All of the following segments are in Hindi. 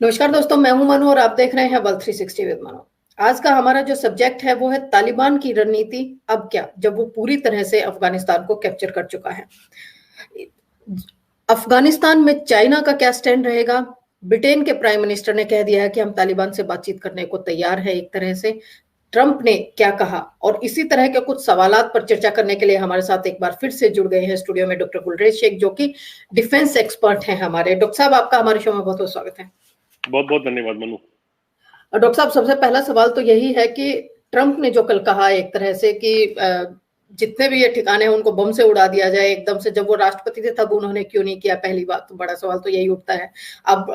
नमस्कार दोस्तों, मैं हूं मनु और आप देख रहे हैं वर्ल्ड 360 विद मनु। आज का हमारा जो सब्जेक्ट है वो है तालिबान की रणनीति अब क्या, जब वो पूरी तरह से अफगानिस्तान को कैप्चर कर चुका है। अफगानिस्तान में चाइना का क्या स्टैंड रहेगा? ब्रिटेन के प्राइम मिनिस्टर ने कह दिया है कि हम तालिबान से बातचीत करने को तैयार है। एक तरह से ट्रंप ने क्या कहा, और इसी तरह के कुछ सवालात पर चर्चा करने के लिए हमारे साथ एक बार फिर से जुड़ गए हैं स्टूडियो में डॉक्टर गुलरेज शेख, जो कि डिफेंस एक्सपर्ट हैं हमारे। डॉक्टर साहब, आपका हमारे शो में बहुत बहुत स्वागत है। बहुत बहुत धन्यवाद मनु। डॉक्टर साहब, सबसे पहला सवाल तो यही है कि ट्रंप ने जो कल कहा एक तरह से कि जितने भी ये ठिकाने हैं उनको बम से उड़ा दिया जाए एकदम से, जब वो राष्ट्रपति थे तब उन्होंने क्यों नहीं किया? पहली बात तो बड़ा सवाल तो यही उठता है। अब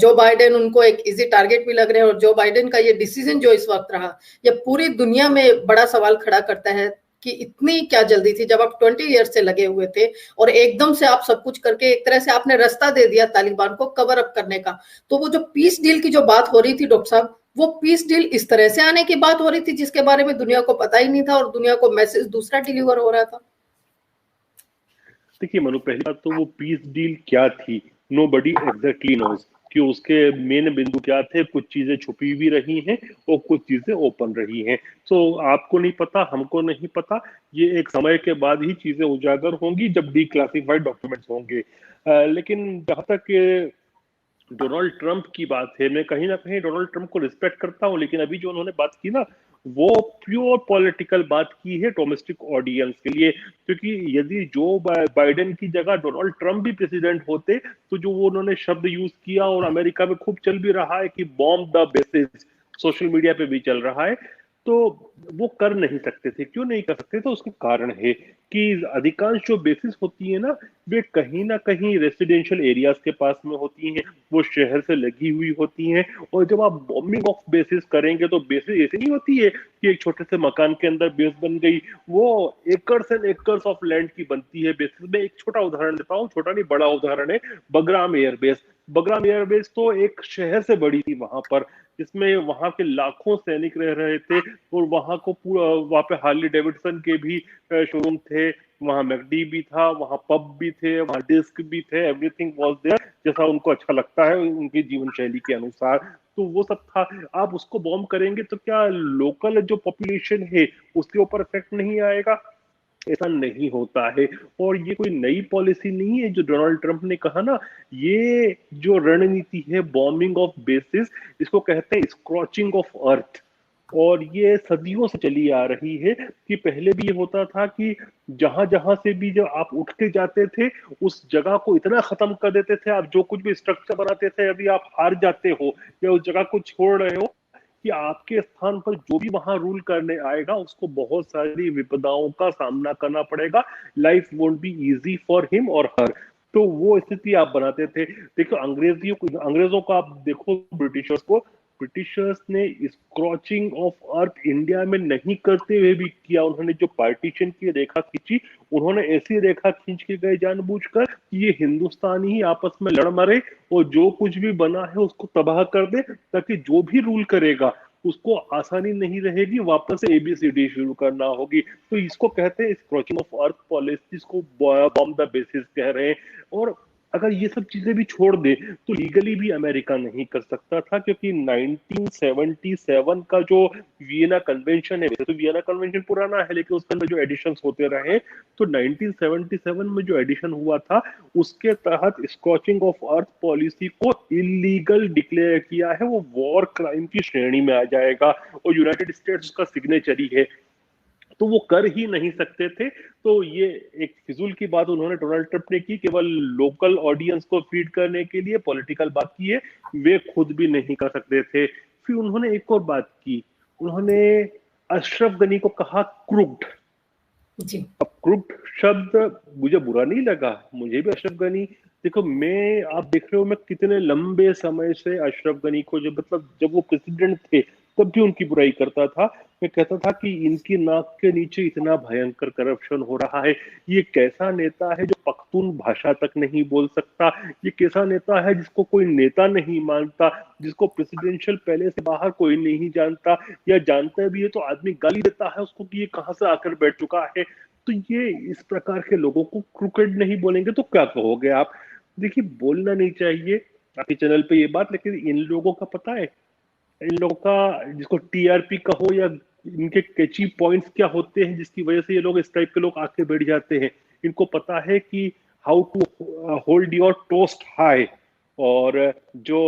जो बाइडेन उनको एक इजी टारगेट भी लग रहे हैं, और जो बाइडेन का ये डिसीजन जो इस वक्त रहा, ये पूरी दुनिया में बड़ा सवाल खड़ा करता है कि इतनी क्या जल्दी थी, जब आप 20 ईयर से लगे हुए थे और एकदम से आप सब कुछ करके एक तरह से आपने रास्ता दे दिया तालिबान को कवर अप करने का। तो वो जो पीस डील की जो बात हो रही थी डॉक्टर साहब, वो पीस डील इस तरह से आने की बात हो रही थी जिसके बारे में दुनिया को पता ही नहीं था, और दुनिया को मैसेज दूसरा डिलीवर हो रहा था। देखिए मनु, पहली बात तो वो पीस डील क्या थी, नो बडी एग्जैक्टली नोज कि उसके मेन बिंदु क्या थे। कुछ चीजें छुपी भी रही हैं और कुछ चीजें ओपन रही हैं। तो आपको नहीं पता, हमको नहीं पता। ये एक समय के बाद ही चीजें उजागर होंगी जब डिक्लासिफाइड डॉक्यूमेंट्स होंगे। लेकिन जहां तक डोनाल्ड ट्रंप की बात है, मैं कहीं ना कहीं डोनाल्ड ट्रंप को रिस्पेक्ट करता हूं, लेकिन अभी जो उन्होंने बात की ना, वो प्योर पॉलिटिकल बात की है डोमेस्टिक ऑडियंस के लिए। क्योंकि यदि जो बाइडेन की जगह डोनाल्ड ट्रंप भी प्रेसिडेंट होते, तो जो वो उन्होंने शब्द यूज किया और अमेरिका में खूब चल भी रहा है कि bomb the basis, social media पे भी चल रहा है, तो वो कर नहीं सकते थे। क्यों नहीं कर सकते? तो उसका कारण है कि अधिकांश जो बेसिस होती है वे कहीं ना कहीं रेसिडेंशियल एरियाज के पास में होती हैं, वो शहर से लगी हुई होती हैं। और जब आप बॉम्बिंग ऑफ बेसिस करेंगे तो बेसिस ऐसी नहीं होती है कि एक छोटे से मकान के अंदर बेस बन गई। वो acres and acres of land की बनती है बेसिस में। एक छोटा उदाहरण देता हूँ, छोटा नहीं बड़ा उदाहरण है, बगराम एयरबेस। बगराम एयरबेस तो एक शहर से बड़ी थी वहां पर, जिसमें वहां के लाखों सैनिक रह रहे थे। और वहां को पूरा, वहां पे हार्ली डेविडसन के भी शोरूम थे, वहां मैकडी भी था, वहां पब भी थे, वहां डिस्क भी थे, एवरीथिंग वाज देयर, जैसा उनको अच्छा लगता है उनकी जीवन शैली के अनुसार। तो वो सब था। आप उसको बॉम्ब करेंगे तो क्या लोकल जो पॉपुलेशन है उसके ऊपर इफेक्ट नहीं आएगा? ऐसा नहीं होता है। और ये कोई नई पॉलिसी नहीं है जो डोनाल्ड ट्रंप ने कहा ना। ये जो रणनीति है बॉम्बिंग ऑफ बेसिस, इसको कहते हैं स्क्रॉचिंग ऑफ अर्थ। और ये सदियों से चली आ रही है कि पहले भी ये होता था कि जहां जहां से भी जब आप उठ के जाते थे, उस जगह को इतना खत्म कर देते थे। आप जो कुछ भी स्ट्रक्चर बनाते थे, यदि आप हार जाते हो या उस जगह को छोड़ रहे हो, कि आपके स्थान पर जो भी वहां रूल करने आएगा उसको बहुत सारी विपदाओं का सामना करना पड़ेगा। Life won't be easy for him और हर। तो वो स्थिति आप बनाते थे। देखो अंग्रेजों को आप देखो, ब्रिटिशर्स को, ब्रिटिशर्स ने स्क्रॉचिंग ऑफ अर्थ इंडिया में नहीं करते हुए भी किया। उन्होंने जो पार्टीशन की रेखा खींची, उन्होंने ऐसी रेखा खींच के गए जानबूझकर कि ये हिंदुस्तानी ही आपस में लड़ मरे और जो कुछ भी बना है उसको तबाह कर दे, ताकि जो भी रूल करेगा उसको आसानी नहीं रहेगी, वापस से एबीसीडी शुरू करना होगी। तो इसको कहते हैं स्क्रॉचिंग ऑफ अर्थ पॉलिसी, जिसको बॉम्ब द बेसिस कह रहे हैं। और अगर ये सब चीजें भी छोड़ दे तो लीगली भी अमेरिका नहीं कर सकता था, क्योंकि 1977 का जो वियना कन्वेंशन है, वैसे तो वियना कन्वेंशन पुराना है लेकिन उसके अंदर जो एडिशंस होते रहे, तो 1977 में जो एडिशन हुआ था उसके तहत स्कॉचिंग ऑफ अर्थ पॉलिसी को इलीगल डिक्लेयर किया है। वो वॉर क्राइम की श्रेणी में आ जाएगा और यूनाइटेड स्टेट्स उसका सिग्नेचरी है, तो वो कर ही नहीं सकते थे। तो ये एक फिजूल की बात उन्होंने, डोनाल्ड ट्रंप ने की, केवल लोकल ऑडियंस को फीड करने के लिए पॉलिटिकल बात की है। वे खुद भी नहीं कर सकते थे। फिर उन्होंने एक और बात की, उन्होंने अशरफ गनी को कहा क्रुक्ड। जी। अब क्रुक्ड शब्द मुझे बुरा नहीं लगा, मुझे भी अशरफ गनी, देखो मैं, आप देख रहे हो मैं कितने लंबे समय से अशरफ गनी को, जो मतलब जब वो प्रेसिडेंट थे तब भी उनकी बुराई करता था। मैं कहता था कि इनकी नाक के नीचे इतना भयंकर करप्शन हो रहा है। ये कैसा नेता है जो पख्तून भाषा तक नहीं बोल सकता? ये कैसा नेता है जिसको कोई नेता नहीं मानता, जिसको प्रेसिडेंशियल पैलेस से बाहर कोई नहीं जानता, या जानता भी है तो आदमी गाली देता है उसको कि ये कहां से आकर बैठ चुका है? तो ये इस प्रकार के लोगों को क्रिकेट नहीं बोलेंगे तो क्या कहोगे आप? देखिए, बोलना नहीं चाहिए, आपके चैनल पे ये बात, लेकिन इन लोगों का पता है, इन लोगों का जिसको टीआरपी कहो या इनके कैची पॉइंट्स क्या होते हैं जिसकी वजह से ये लोग इस टाइप के लोग आके बैठ जाते हैं। इनको पता है कि how to hold your toast high, और जो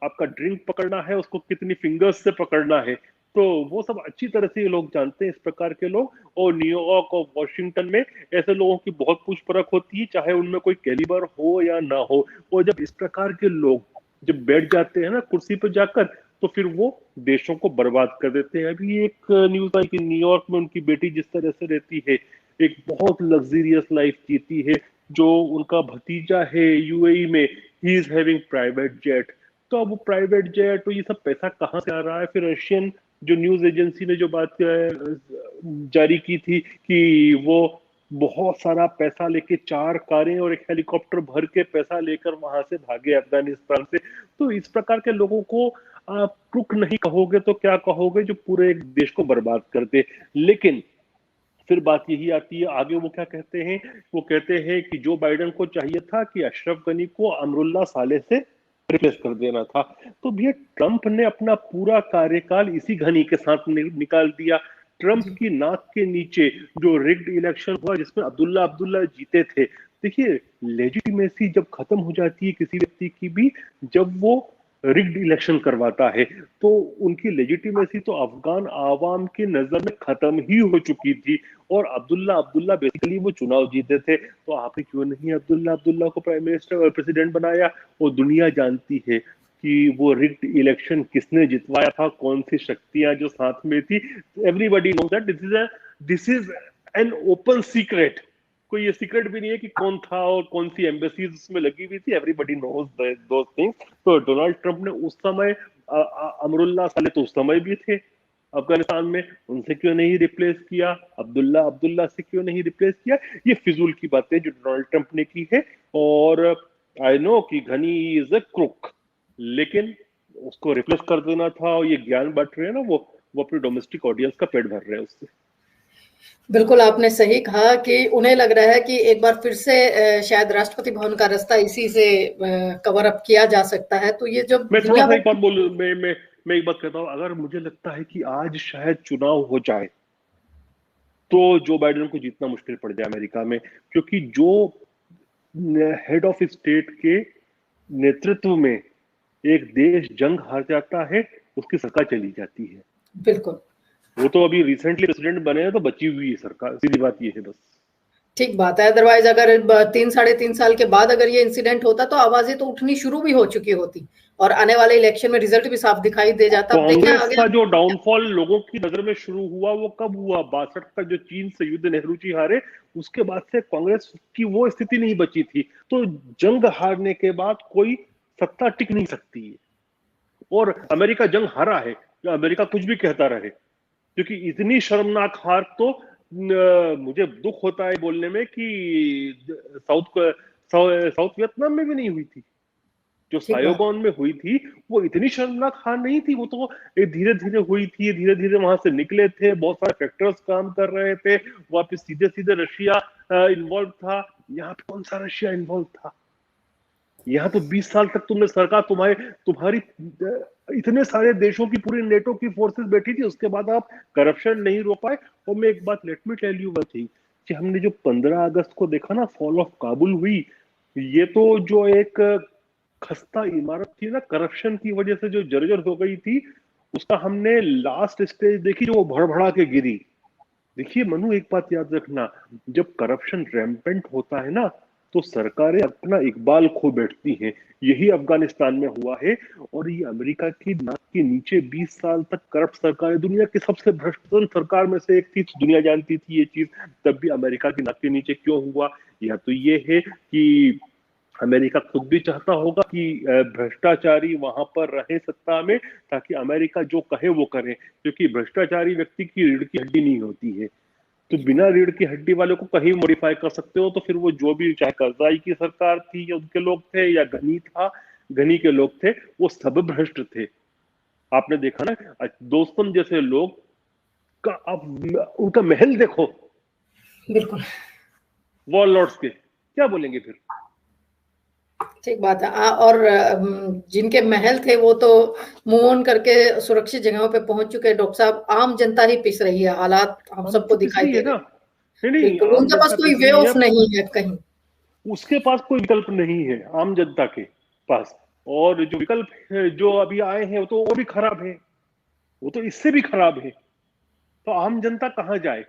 आपका ड्रिंक पकड़ना है उसको कितनी फिंगर्स से पकड़ना है, तो वो सब अच्छी तरह से ये लोग जानते हैं, इस प्रकार के लोग। और न्यूयॉर्क और वॉशिंगटन में ऐसे लोगों की बहुत पूछ परख होती है, चाहे उनमें कोई कैलिबर हो या ना हो। और जब इस प्रकार के लोग जब बैठ जाते हैं ना कुर्सी पर जाकर, तो फिर वो देशों को बर्बाद कर देते हैं। अभी एक न्यूज आई कि न्यूयॉर्क में उनकी बेटी जिस तरह से रहती है, एक बहुत लग्जरियस लाइफ जीती है, जो उनका भतीजा है यूएई में, he is having private jet. तो अब वो प्राइवेट जेट तो ये सब पैसा कहाँ से आ रहा है? फिर रशियन जो न्यूज एजेंसी ने जो बात जारी की थी कि वो बहुत सारा पैसा लेके 4 कारें और एक हेलीकॉप्टर भर के पैसा लेकर वहां से भागे अफगानिस्तान से। तो इस प्रकार के लोगों को आप क्रुक नहीं कहोगे तो क्या कहोगे, जो पूरे एक देश को बर्बाद करते। लेकिन फिर बात यही आती है आगे, वो क्या कहते हैं? वो कहते हैं कि जो बाइडेन को चाहिए था कि अशरफ गनी को अमरुल्लाह साले से रिप्लेस कर देना था। तो भैया ट्रंप ने अपना पूरा कार्यकाल इसी घनी के साथ निकाल दिया। ट्रंप की नाक के नीचे जो रिग्ड इलेक्शन हुआ जिसमें अब्दुल्ला अब्दुल्ला जीते थे, देखिए लेजिटिमेसी जब खत्म हो जाती है किसी व्यक्ति की भी, जब वो रिग्ड इलेक्शन करवाता है, तो उनकी लेजिटिमेसी तो अफगान आवाम की नजर में खत्म ही हो चुकी थी। और अब्दुल्ला अब्दुल्ला बेसिकली वो चुनाव जीते थे, तो आपने क्यों नहीं अब्दुल्ला अब्दुल्ला को प्राइम मिनिस्टर और प्रेसिडेंट बनाया? और दुनिया जानती है कि वो रिग्ड इलेक्शन किसने जितवाया था, कौन सी शक्तियां जो साथ में थी। Everybody knows that this is an open secret. कोई ये सीक्रेट भी नहीं है कि कौन था और कौन सी एम्बेसीज उसमें लगी हुई थी। Everybody knows those things. तो डोनाल्ड ट्रंप ने उस समय अमरुल्लाह साले तो उस समय भी थे अफगानिस्तान में, उनसे क्यों नहीं रिप्लेस किया? अब्दुल्ला अब्दुल्ला से क्यों नहीं रिप्लेस किया? ये फिजूल की बातें जो डोनाल्ड ट्रंप ने की है। और आई नो कि घनी इज अ क्रुक, लेकिन उसको रिप्लेस कर देना था। और ये ज्ञान बांट रहे हैं ना, वो अपने डोमेस्टिक ऑडियंस का पेट भर रहे हैं उससे। बिल्कुल आपने सही कहा कि उन्हें लग रहा है कि एक बार फिर से शायद राष्ट्रपति भवन का रास्ता इसी से कवर अप किया जा सकता है। तो ये जब मैं थोड़ा दुनिया सा भर एक बात बोलूं, मैं एक बात कहता हूं, अगर मुझे लगता है कि आज शायद चुनाव हो जाए तो जो बाइडेन को जीतना मुश्किल पड़ जाए अमेरिका में, क्योंकि जो हेड ऑफ स्टेट के नेतृत्व में एक देश जंग हार जाता है, उसकी सरकार चली जाती है। बिल्कुल वो तो अभी रिसेंटली प्रेसिडेंट बने हैं तो बची हुई है सरकार, सीधी बात ये है बस। ठीक बात है। अदरवाइज अगर 3 साढ़े 3 साल के बाद अगर ये इंसिडेंट होता तो आवाजें तो उठनी शुरू भी हो चुकी होती और आने वाले इलेक्शन में रिजल्ट भी साफ दिखाई दे जाता। अब देखें कांग्रेस आगे। का जो डाउनफॉल लोगों की नजर में शुरू हुआ वो कब हुआ? 62 का जो चीन से युद्ध नेहरू जी हारे, उसके बाद से कांग्रेस की वो स्थिति नहीं बची थी। तो जंग हारने के बाद कोई सत्ता टिक नहीं सकती है। और अमेरिका जंग हारा है, अमेरिका कुछ भी कहता रहे, क्योंकि इतनी शर्मनाक हार तो मुझे दुख होता है बोलने में कि साउथ वियतनाम में भी नहीं हुई थी। जो ठीक बात। सायोगॉन में हुई थी वो इतनी शर्मनाक हार नहीं थी। वो तो धीरे धीरे हुई थी, धीरे धीरे वहां से निकले थे, बहुत सारे फैक्टर्स काम कर रहे थे, वहां पे सीधे सीधे रशिया इन्वॉल्व था। यहाँ पे कौन सा रशिया इन्वॉल्व था? यहाँ तो 20 साल तक तुमने सरकार, तुम्हारी इतने सारे देशों की पूरी नेटो की फोर्सेस बैठी थी, उसके बाद आप करप्शन नहीं रोक पाए। और मैं एक बात, let me tell you one thing, कि हमने जो 15 अगस्त को देखा ना, फॉल ऑफ काबुल हुई, ये तो जो एक खस्ता इमारत थी ना, करप्शन की वजह से जो जर्जर हो गई थी, उसका हमने लास्ट स्टेज देखी जो वो भड़भड़ा के गिरी। देखिए मनु, एक बात याद रखना, जब करप्शन रैम्पेंट होता है ना, तो सरकारें अपना इकबाल खो बैठती हैं। यही अफगानिस्तान में हुआ है। और ये अमेरिका की नाक के नीचे 20 साल तक करप्ट सरकारें, दुनिया की सबसे भ्रष्टतम सरकार में से एक थी, दुनिया जानती थी ये चीज, तब भी अमेरिका की नाक के नीचे क्यों हुआ? या तो ये है कि अमेरिका खुद भी चाहता होगा कि भ्रष्टाचारी वहां पर रहे सत्ता में, ताकि अमेरिका जो कहे वो करे, क्योंकि भ्रष्टाचारी व्यक्ति की रीढ़ की हड्डी नहीं होती है। तो बिना रीढ़ की हड्डी वाले को कहीं मॉडिफाई कर सकते हो। तो फिर वो जो भी, चाहे करजाई की सरकार थी या उनके लोग थे या घनी था, घनी के लोग थे, वो सब भ्रष्ट थे। आपने देखा ना, दोस्तम जैसे लोग का, आप उनका महल देखो, बिल्कुल वॉर लॉर्ड्स के, क्या बोलेंगे फिर? ठीक बात है। और जिनके महल थे वो तो मूव ऑन करके सुरक्षित जगहों पे पहुंच चुके हैं डॉक्टर साहब। आम जनता ही पिस रही है, हालात हम हम सबको तो पिस दिखाई रही दे है रहे ना। हैं। नहीं नहीं, बिल्कुल, आम उनके पास जनता कोई पिस वे रही है। ऑफ नहीं है कहीं। उसके पास कोई विकल्प नहीं है आम जनता के पास। और जो विकल्प है जो अभी आए हैं वो तो वो भी खराब है, वो तो इससे भी खराब है। तो आम जनता कहाँ जाए?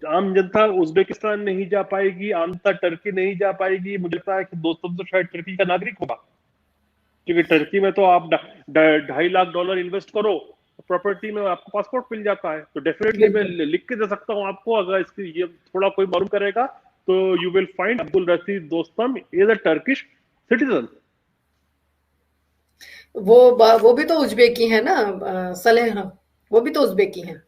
आम जनता उज्बेकिस्तान नहीं जा पाएगी, आम जनता टर्की नहीं जा पाएगी। मुझे लगता है कि दोस्तों तो शायद टर्की का नागरिक होगा, क्योंकि टर्की में तो आप $2.5 लाख इन्वेस्ट करो प्रॉपर्टी में, आपको पासपोर्ट मिल जाता है। तो डेफिनेटली मैं बिल्कुल। लिख के दे सकता हूँ आपको, अगर इसकी ये थोड़ा कोई मालूम करेगा तो you will find Abdul Rashid Dostum is a Turkish citizen. वो भी तो उज़्बेक ही है ना, सलेह, वो भी तो उज़्बेक ही हैं।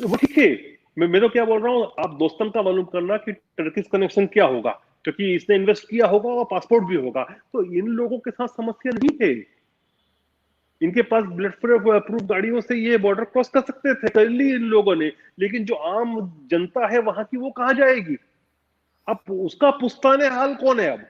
वो ठीक है। मैं तो क्या बोल रहा हूँ, आप दोस्तम का मालूम करना कि टर्किश कनेक्शन क्या होगा, क्योंकि इसने इन्वेस्ट किया होगा और पासपोर्ट भी होगा। तो इन लोगों के साथ समस्या नहीं है। इनके पास ब्लड प्रूफ गाड़ियों से ये बॉर्डर क्रॉस कर सकते थे, कर ली इन लोगों ने। लेकिन जो आम जनता है वहां की, वो कहाँ जाएगी? अब उसका पुश्ताने हाल कौन है अब?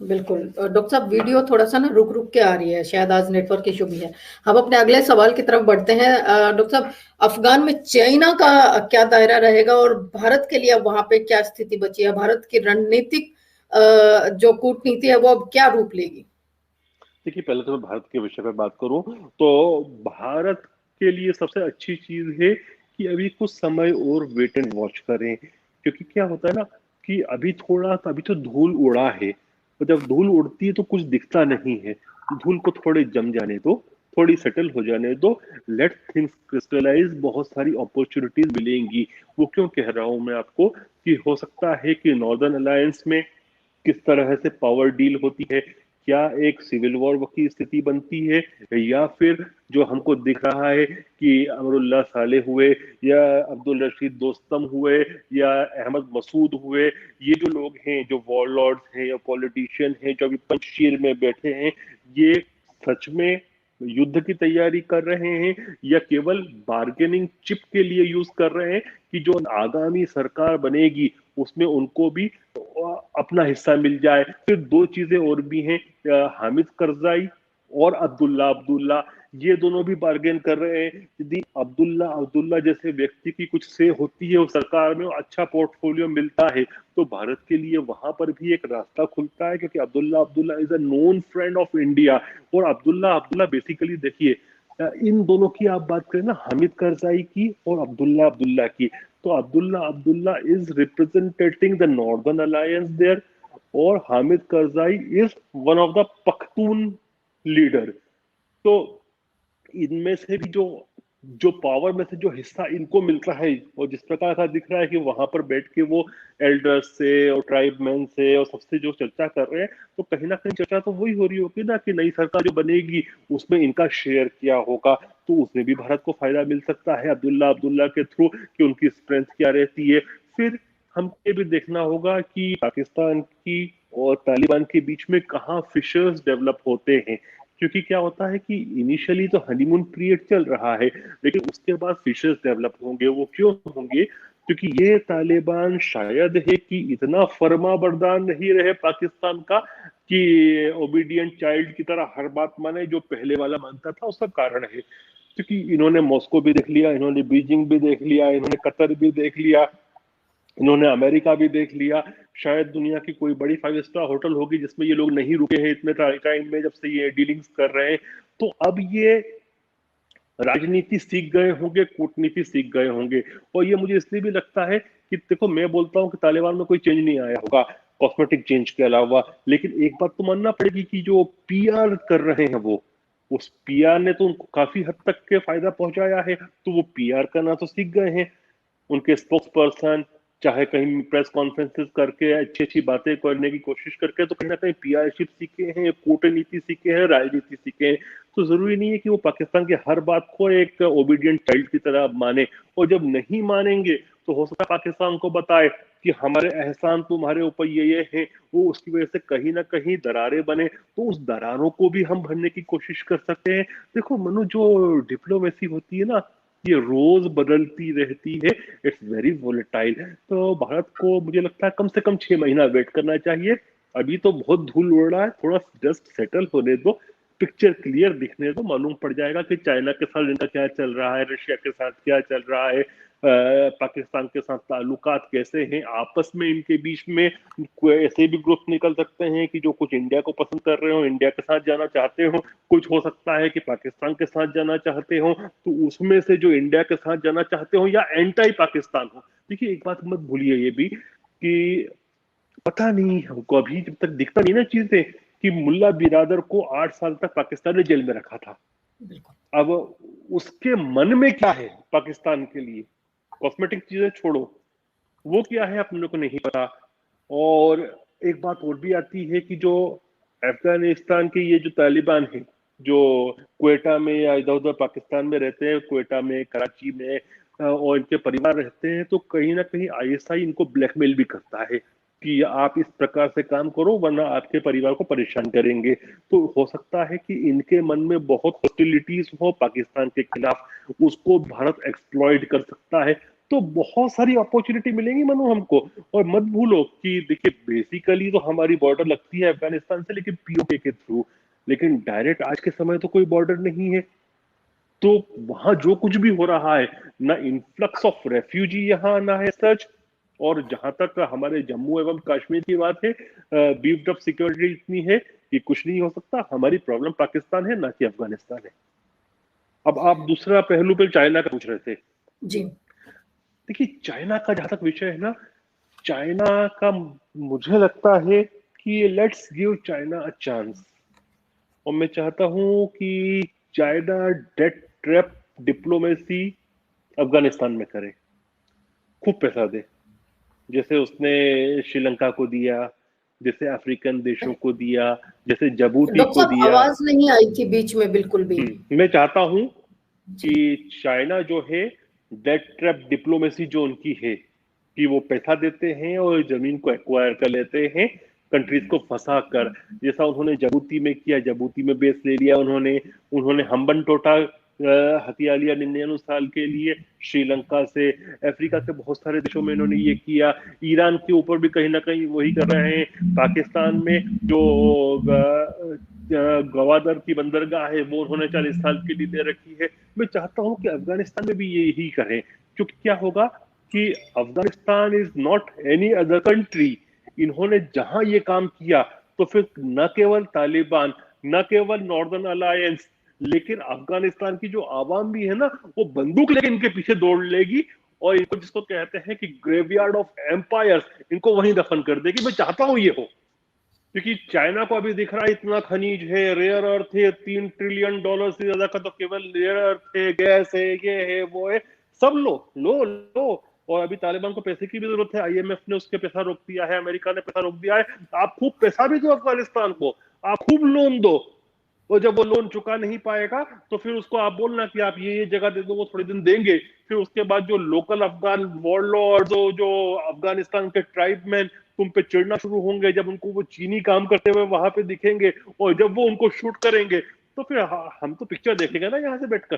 बिल्कुल। डॉक्टर साहब, वीडियो थोड़ा-सा ना रुक-रुक के आ रही है, शायद आज नेटवर्क इश्यू भी है। हम अपने अगले सवाल की तरफ बढ़ते हैं। डॉक्टर साहब, अफ़गान में चाइना का क्या दायरा रहेगा और भारत के लिए अब वहाँ पे क्या स्थिति बची है? भारत की रणनीतिक जो कूटनीति है वो अब क्या रूप लेगी? देखिए, पहले तो मैं भारत के विषय पे बात करूं तो भारत के लिए सबसे अच्छी चीज है कि अभी कुछ समय और वेट एंड वॉच करें। क्योंकि क्या होता है ना कि अभी तो धूल उड़ा है, और जब धूल उड़ती है तो कुछ दिखता नहीं है। धूल को थोड़े जम जाने दो, थोड़ी सेटल हो जाने दो, लेट थिंग्स क्रिस्टलाइज। बहुत सारी अपॉर्चुनिटीज मिलेंगी। वो क्यों कह रहा हूं मैं आपको, कि हो सकता है कि नॉर्दर्न अलायंस में किस तरह से पावर डील होती है, क्या एक सिविल वॉर की स्थिति बनती है, या फिर जो हमको दिख रहा है कि अमरुल्ला साले हुए, या अब्दुल रशीद दोस्तम हुए, या अहमद मसूद हुए, ये जो लोग हैं, जो वॉरलॉर्ड्स हैं या पॉलिटिशियन हैं जो अभी पंचशील में बैठे हैं, ये सच में युद्ध की तैयारी कर रहे हैं या केवल बार्गेनिंग चिप के लिए यूज कर रहे हैं कि जो आगामी सरकार बनेगी उसमें उनको भी अपना हिस्सा मिल जाए। फिर दो चीजें और भी हैं, हामिद करजाई और अब्दुल्ला अब्दुल्ला, ये दोनों भी बार्गेन कर रहे हैं। यदि अब्दुल्ला अब्दुल्ला जैसे व्यक्ति की कुछ से होती है उस सरकार में, अच्छा पोर्टफोलियो मिलता है, तो भारत के लिए वहां पर भी एक रास्ता खुलता है। क्योंकि Abdullah Abdullah is a known friend of India. और अब्दुल्ला अब्दुल्ला बेसिकली देखिए, इन दोनों की आप बात करें ना, हामिद करजाई की और अब्दुल्ला अब्दुल्ला की, तो Abdullah Abdullah is representing the northern alliance there, और Hamid Karzai is one of the Pakhtun leader. तो इनमें से भी जो जो पावर में से जो हिस्सा इनको मिलता है, और जिस प्रकार का दिख रहा है कि वहां पर बैठ के वो एल्डर्स से और ट्राइबमैन से और सबसे जो चर्चा कर रहे हैं, तो कहीं ना कहीं चर्चा तो वही हो रही होगी ना कि नई सरकार जो बनेगी उसमें इनका शेयर क्या होगा। तो उसमें भी भारत को फायदा मिल सकता है अब्दुल्ला अब्दुल्ला के थ्रू, कि उनकी स्ट्रेंथ क्या रहती है। फिर हमको ये भी देखना होगा कि पाकिस्तान की और तालिबान के बीच में कहाँ फिशर्स डेवलप होते हैं। क्योंकि क्या होता है कि इनिशियली तो हनीमून पीरियड चल रहा है, लेकिन उसके बाद फिशर्स डेवलप होंगे। वो क्यों होंगे? क्योंकि ये तालिबान शायद है कि इतना फर्मा बरदार नहीं रहे पाकिस्तान का कि ओबीडियंट चाइल्ड की तरह हर बात माने जो पहले वाला मानता था। उसका कारण है क्योंकि इन्होंने मॉस्को भी देख लिया, इन्होंने बीजिंग भी देख लिया, इन्होंने कतर भी देख लिया, इन्होंने अमेरिका भी देख लिया। शायद दुनिया की कोई बड़ी 5 स्टार होटल होगी जिसमें ये लोग नहीं रुके हैं इतने टाइम में, जब से ये डीलिंग्स कर रहे हैं। तो अब ये राजनीति सीख गए होंगे, कूटनीति सीख गए होंगे। और ये मुझे इसलिए भी लगता है कि देखो, मैं बोलता हूँ कि तालिबान में कोई चेंज नहीं आया होगा कॉस्मेटिक चेंज के अलावा, लेकिन एक बात तो मानना पड़ेगी कि जो पीआर कर रहे हैं वो, उस पीआर ने तो उनको काफी हद तक के फायदा पहुंचाया है। तो वो पीआर करना तो सीख गए हैं। उनके स्पोक्स पर्सन चाहे कहीं प्रेस कॉन्फ्रेंसेस करके अच्छी अच्छी बातें करने की कोशिश करके, तो कहीं ना कहीं पीआरशिप सीखे हैं, कूटनीति सीखे हैं, राजनीति सीखे हैं। तो जरूरी नहीं है कि वो पाकिस्तान की हर बात को एक ओबीडियंट चाइल्ड की तरह माने। और जब नहीं मानेंगे तो हो सकता है पाकिस्तान को बताए कि हमारे एहसान तुम्हारे ऊपर ये हैं, वो उसकी वजह से कहीं ना कहीं दरारें बने, तो उस दरारों को भी हम भरने की कोशिश कर सकते हैं। देखो मनु, जो डिप्लोमेसी होती है ना, ये रोज बदलती रहती है, इट्स वेरी वोलेटाइल। तो भारत को मुझे लगता है कम से कम 6 महीना वेट करना चाहिए। अभी तो बहुत धूल उड़ रहा है, थोड़ा जस्ट सेटल होने दो, पिक्चर क्लियर दिखने दो, मालूम पड़ जाएगा कि चाइना के साथ इनका क्या चल रहा है, रशिया के साथ क्या चल रहा है, पाकिस्तान के साथ ताल्लुकात कैसे हैं, आपस में इनके बीच में कोई ऐसे भी ग्रुप निकल सकते हैं कि जो कुछ इंडिया को पसंद कर रहे हो, इंडिया के साथ जाना चाहते हो, कुछ हो सकता है कि पाकिस्तान के साथ जाना चाहते हो, तो उसमें से जो इंडिया के साथ जाना चाहते हो या एंटी पाकिस्तान हो। देखिए एक बात मत भूलिए ये भी कि पता नहीं हमको अभी जब तक दिखता नहीं ना चीजें, कि मुल्ला बिरादर को 8 साल तक पाकिस्तान ने जेल में रखा था। अब उसके मन में क्या है पाकिस्तान के लिए, कॉस्मेटिक चीजें छोड़ो, वो क्या है अपने को नहीं पता। और एक बात और भी आती है कि जो अफगानिस्तान के ये जो तालिबान है, जो क्वेटा में या इधर उधर पाकिस्तान में रहते हैं, क्वेटा में, कराची में, और इनके परिवार रहते हैं, तो कहीं ना कहीं आईएसआई इनको ब्लैकमेल भी करता है कि आप इस प्रकार से काम करो वरना आपके परिवार को परेशान करेंगे। तो हो सकता है कि इनके मन में बहुत हॉस्टिलिटीज हो पाकिस्तान के खिलाफ, उसको भारत एक्सप्लॉइट कर सकता है। तो बहुत सारी अपॉर्चुनिटी मिलेंगी मनु हमको। और मत भूलो कि देखिए बेसिकली तो हमारी बॉर्डर लगती है अफगानिस्तान से, लेकिन पीओके के थ्रू, लेकिन डायरेक्ट आज के समय तो कोई बॉर्डर नहीं है। तो वहां जो कुछ भी हो रहा है, ना इन्फ्लक्स ऑफ रेफ्यूजी यहाँ आना है सच, और जहां तक हमारे जम्मू एवं कश्मीर की बात है, बीफ्ड अप सिक्योरिटी इतनी है कि कुछ नहीं हो सकता। हमारी प्रॉब्लम पाकिस्तान है, ना कि अफगानिस्तान है। अब आप दूसरा पहलू पे चाइना का पूछ रहे थे जी। देखिए चाइना का जहां तक विषय है ना, चाइना का मुझे लगता है कि let's give China a chance. और मैं चाहता हूं कि China debt trap diplomacy Afghanistan में करे, खूब पैसा दे, जैसे उसने श्रीलंका को दिया, जैसे अफ्रीकन देशों को दिया, जैसे जबूती डॉक्टर को साहब दिया। आवाज नहीं आई थी बीच में बिल्कुल भी। मैं चाहता हूं जी। कि चाइना जो है डेट ट्रैप डिप्लोमेसी जो उनकी है, कि वो पैसा देते हैं और जमीन को एक्वायर कर लेते हैं कंट्रीज को फंसा कर, जैसा उन्होंने जबूती में किया, जबूती में बेस ले लिया उन्होंने। उन्होंने हम्बन टोटा हथिया लिया 99 साल के लिए श्रीलंका से। अफ्रीका के बहुत सारे देशों में इन्होंने ये किया। ईरान के ऊपर भी कहीं ना कहीं वही कर रहे हैं। पाकिस्तान में जो गवादर की बंदरगाह है वो उन्होंने 40 साल के लिए दे रखी है। मैं चाहता हूं कि अफगानिस्तान में भी यही करें, क्योंकि क्या होगा कि Afghanistan is not any other country. इन्होंने जहां ये काम किया तो फिर न केवल तालिबान, न केवल नॉर्दर्न अलायंस, लेकिन अफगानिस्तान की जो आवाम भी है ना, वो बंदूक लेके इनके पीछे दौड़ लेगी और इनको जिसको कहते हैं कि ग्रेवयार्ड ऑफ एम्पायर्स, इनको वहीं दफन कर देगी। मैं चाहता हूं ये हो, क्योंकि चाइना को अभी दिख रहा है इतना खनिज है, रेयर अर्थ है, $3 ट्रिलियन से ज्यादा का तो केवल रेयर अर्थ है, गैस है, ये है, वो है, सब लो लो लो। और अभी तालिबान को पैसे की भी जरूरत है, आईएमएफ ने उसके पैसा रोक दिया है, अमेरिका ने पैसा रोक दिया है। आप खूब पैसा भी दो अफगानिस्तान को, आप खूब लोन दो, और जब वो लोन चुका नहीं पाएगा तो फिर उसको आप बोलना कि आप ये जगह दे दो, वो थोड़े दिन देंगे। फिर उसके बाद जो लोकल अफगान वॉरलॉर्ड, जो अफगानिस्तान के ट्राइबमैन तुम पे चिढ़ना शुरू होंगे, जब उनको वो चीनी काम करते हुए वहां पे दिखेंगे और जब वो उनको शूट करेंगे, तो फिर हम तो पिक्चर देखेंगे ना यहाँ से बैठकर।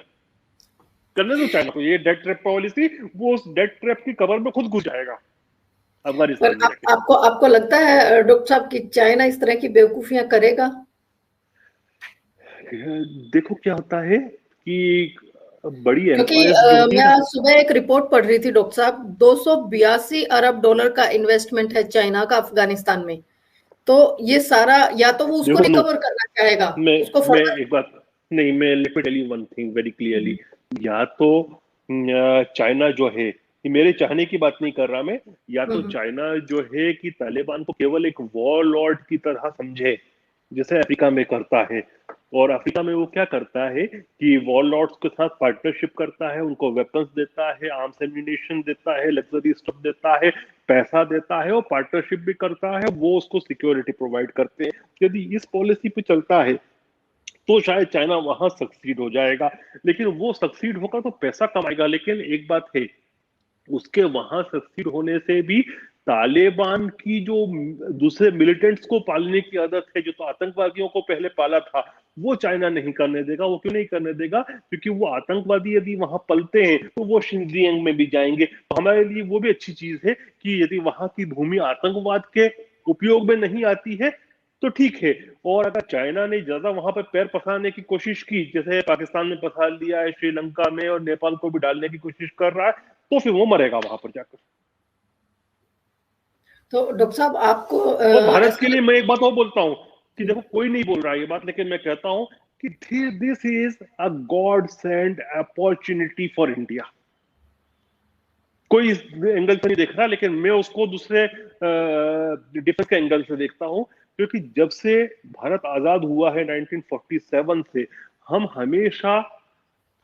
करने दो चाइना को ये डेट ट्रैप पॉलिसी, वो उस डेट ट्रैप की कबर में खुद घुस जाएगा पर अफगानिस्तान में जाके। आपको लगता है डॉक्टर साहब कि चाइना इस तरह की बेवकूफियां करेगा? देखो क्या होता है कि बड़ी क्योंकि एम्पायर्स जो होती है मैं ना, आज सुबह एक रिपोर्ट पढ़ रही थी डॉक्टर साहब, 282 अरब डॉलर का इन्वेस्टमेंट है चाइना का अफगानिस्तान में। तो ये सारा या तो वो उसको देखो नो, रिकवर करना चाहेगा, उसको मैं फर्दर। एक बात, नहीं मैं let me tell you one thing very clearly. या तो चाइना जो है, ये मेरे चाहने की बात नहीं कर रहा मैं, या तो चाइना जो है कि तालिबान को केवल एक वॉर लॉर्ड की तरह समझे, जैसे अफ्रीका में करता है। और अफ्रीका में वो क्या करता है कि वॉर लॉर्ड्स के साथ पार्टनरशिप करता है, उनको वेपन्स देता है, आर्म्स एम्यूनिशन देता है, लग्जरी स्टफ देता है, पैसा देता है, और पार्टनरशिप भी करता है, वो उसको सिक्योरिटी प्रोवाइड करते हैं। यदि इस पॉलिसी पे चलता है तो शायद चाइना वहां सक्सीड हो जाएगा। लेकिन वो सक्सीड होगा तो पैसा कमाएगा, लेकिन एक बात है, उसके वहां सक्सीड होने से भी तालिबान की जो दूसरे मिलिटेंट्स को पालने की आदत है, जो तो आतंकवादियों को पहले पाला था, वो चाइना नहीं करने देगा। वो क्यों नहीं करने देगा? क्योंकि वो आतंकवादी यदि वहां पलते हैं तो वो शिनजियांग में भी जाएंगे। तो हमारे लिए वो भी अच्छी चीज है कि यदि वहां की भूमि आतंकवाद के उपयोग में नहीं आती है तो ठीक है। और अगर चाइना ने ज्यादा वहां पर पैर पसारने की कोशिश की, जैसे पाकिस्तान में पसार लिया है, श्रीलंका में और नेपाल को भी डालने की कोशिश कर रहा है, तो फिर वो मरेगा वहां पर जाकर। तो डॉक्टर साहब आपको और भारत के ऐसा लिए मैं एक बात और बोलता हूं कि देखो, कोई नहीं बोल रहा है ये बात, लेकिन मैं कहता हूं कि this is a godsend opportunity for India. कोई इस एंगल से नहीं देख रहा, लेकिन मैं उसको दूसरे डिफेंस के एंगल से देखता हूं। क्योंकि जब से भारत आजाद हुआ है 1947 से, हम हमेशा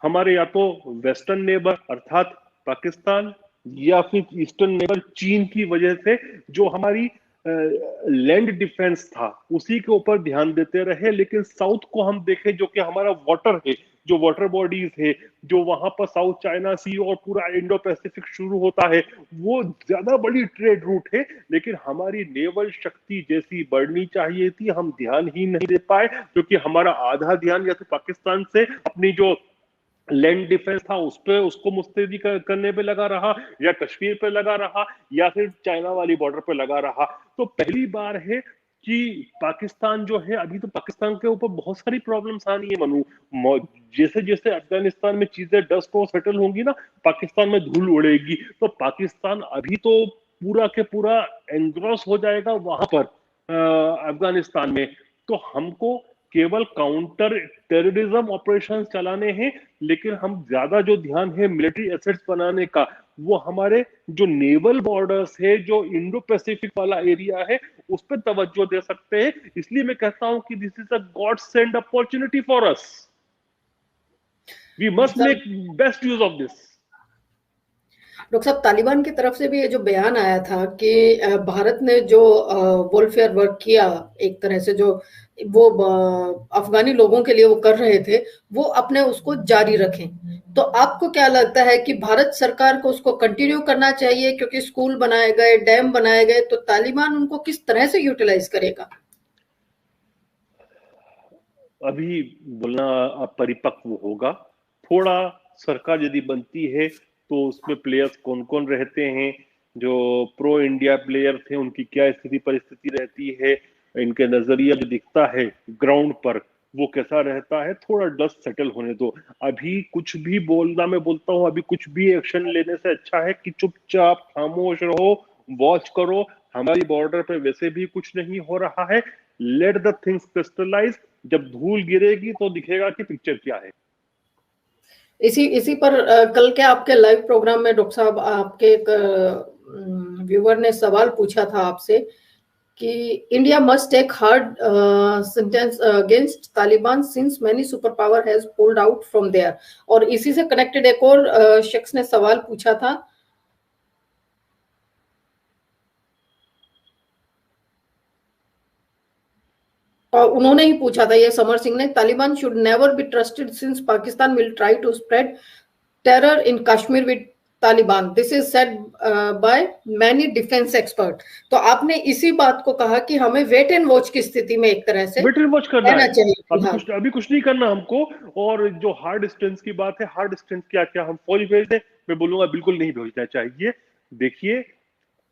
हमारे या तो वेस्टर्न नेबर अर्थात पाकिस्तान या फिर ईस्टर्न नेबर चीन की वजह से जो हमारी लैंड डिफेंस था उसी के ऊपर ध्यान देते रहे। लेकिन साउथ को हम देखें, जो कि हमारा वाटर है, जो वाटर बॉडीज है, जो वहां पर साउथ चाइना सी और पूरा इंडो पैसिफिक शुरू होता है, वो ज्यादा बड़ी ट्रेड रूट है। लेकिन हमारी नेवल शक्ति जैसी बढ़नी चाहिए थी, हम ध्यान ही नहीं दे पाए, क्योंकि हमारा आधा ध्यान या तो पाकिस्तान से अपनी जो लैंड डिफेंस था उस पे, उसको मुस्तैदी करने पे लगा रहा, या कश्मीर पे लगा रहा, या फिर चाइना वाली बॉर्डर पे लगा रहा। तो पहली बार है कि पाकिस्तान जो है, अभी तो पाकिस्तान के ऊपर बहुत सारी प्रॉब्लम्स आ रही है मनु। जैसे जैसे अफगानिस्तान में चीजें डस्ट और सेटल होंगी ना, पाकिस्तान में धूल उड़ेगी। तो पाकिस्तान अभी तो पूरा के पूरा एंग्रॉस हो जाएगा वहां पर अफगानिस्तान में। तो हमको केवल काउंटर टेररिज्म ऑपरेशन चलाने हैं, लेकिन हम ज्यादा जो ध्यान है मिलिट्री एसेट्स बनाने का, वो हमारे जो नेवल बॉर्डर्स है, जो इंडो पैसिफिक वाला एरिया है, उस पर तवज्जो दे सकते हैं। इसलिए मैं कहता हूं कि this is a godsend opportunity for us. We must doctor make best use of this. साहब तालिबान की तरफ से भी ये जो बयान आया था कि भारत ने जो वॉलफेयर वर्क किया, एक तरह से जो वो अफगानी लोगों के लिए वो कर रहे थे, वो अपने उसको जारी रखें। तो आपको क्या लगता है कि भारत सरकार को उसको कंटिन्यू करना चाहिए, क्योंकि स्कूल बनाए गए, डैम बनाए गए, तो तालिबान उनको किस तरह से यूटिलाइज करेगा? अभी बोलना अपरिपक्व होगा। थोड़ा सरकार यदि बनती है तो उसमें प्लेयर्स कौन कौन रहते हैं, जो प्रो इंडिया प्लेयर थे उनकी क्या स्थिति परिस्थिति रहती है, इनके नजरिया जो दिखता है ग्राउंड पर वो कैसा रहता है, थोड़ा डस्ट सेटल होने दो। अभी कुछ भी बोलना, मैं बोलता हूँ अभी कुछ भी एक्शन लेने से अच्छा है कि चुपचाप खामोश रहो, वॉच करो। हमारी बॉर्डर पे वैसे भी कुछ नहीं हो रहा है। Let the things crystallize. जब धूल गिरेगी तो दिखेगा कि पिक्चर क्या है। इसी इसी पर कल के आपके लाइव प्रोग्राम में डॉक्टर साहब, आपके एक व्यूअर ने सवाल पूछा था आपसे कि India must take hard sentence against Taliban since many super power has pulled out from there. और इसी से कनेक्टेड एक और शख्स ने सवाल पूछा था, और उन्होंने ही पूछा था, ये समर सिंह ने, Taliban should never be trusted since Pakistan will try to spread terror in Kashmir with Taliban, this is said by many defence expert. तो आपने इसी बात को कहा कि हमें वेट एंड वॉच की स्थिति में एक तरह से वेट एंड वॉच करना रहना है। चाहिए फिलहाल। अभी कुछ नहीं करना हमको। और जो हार्ड स्ट्रेंथ की बात है, हार्ड स्ट्रेंथ क्या क्या हम फौज भेज दें? मैं बोलूंगा बिल्कुल नहीं भेजना चाहिए। देखिए,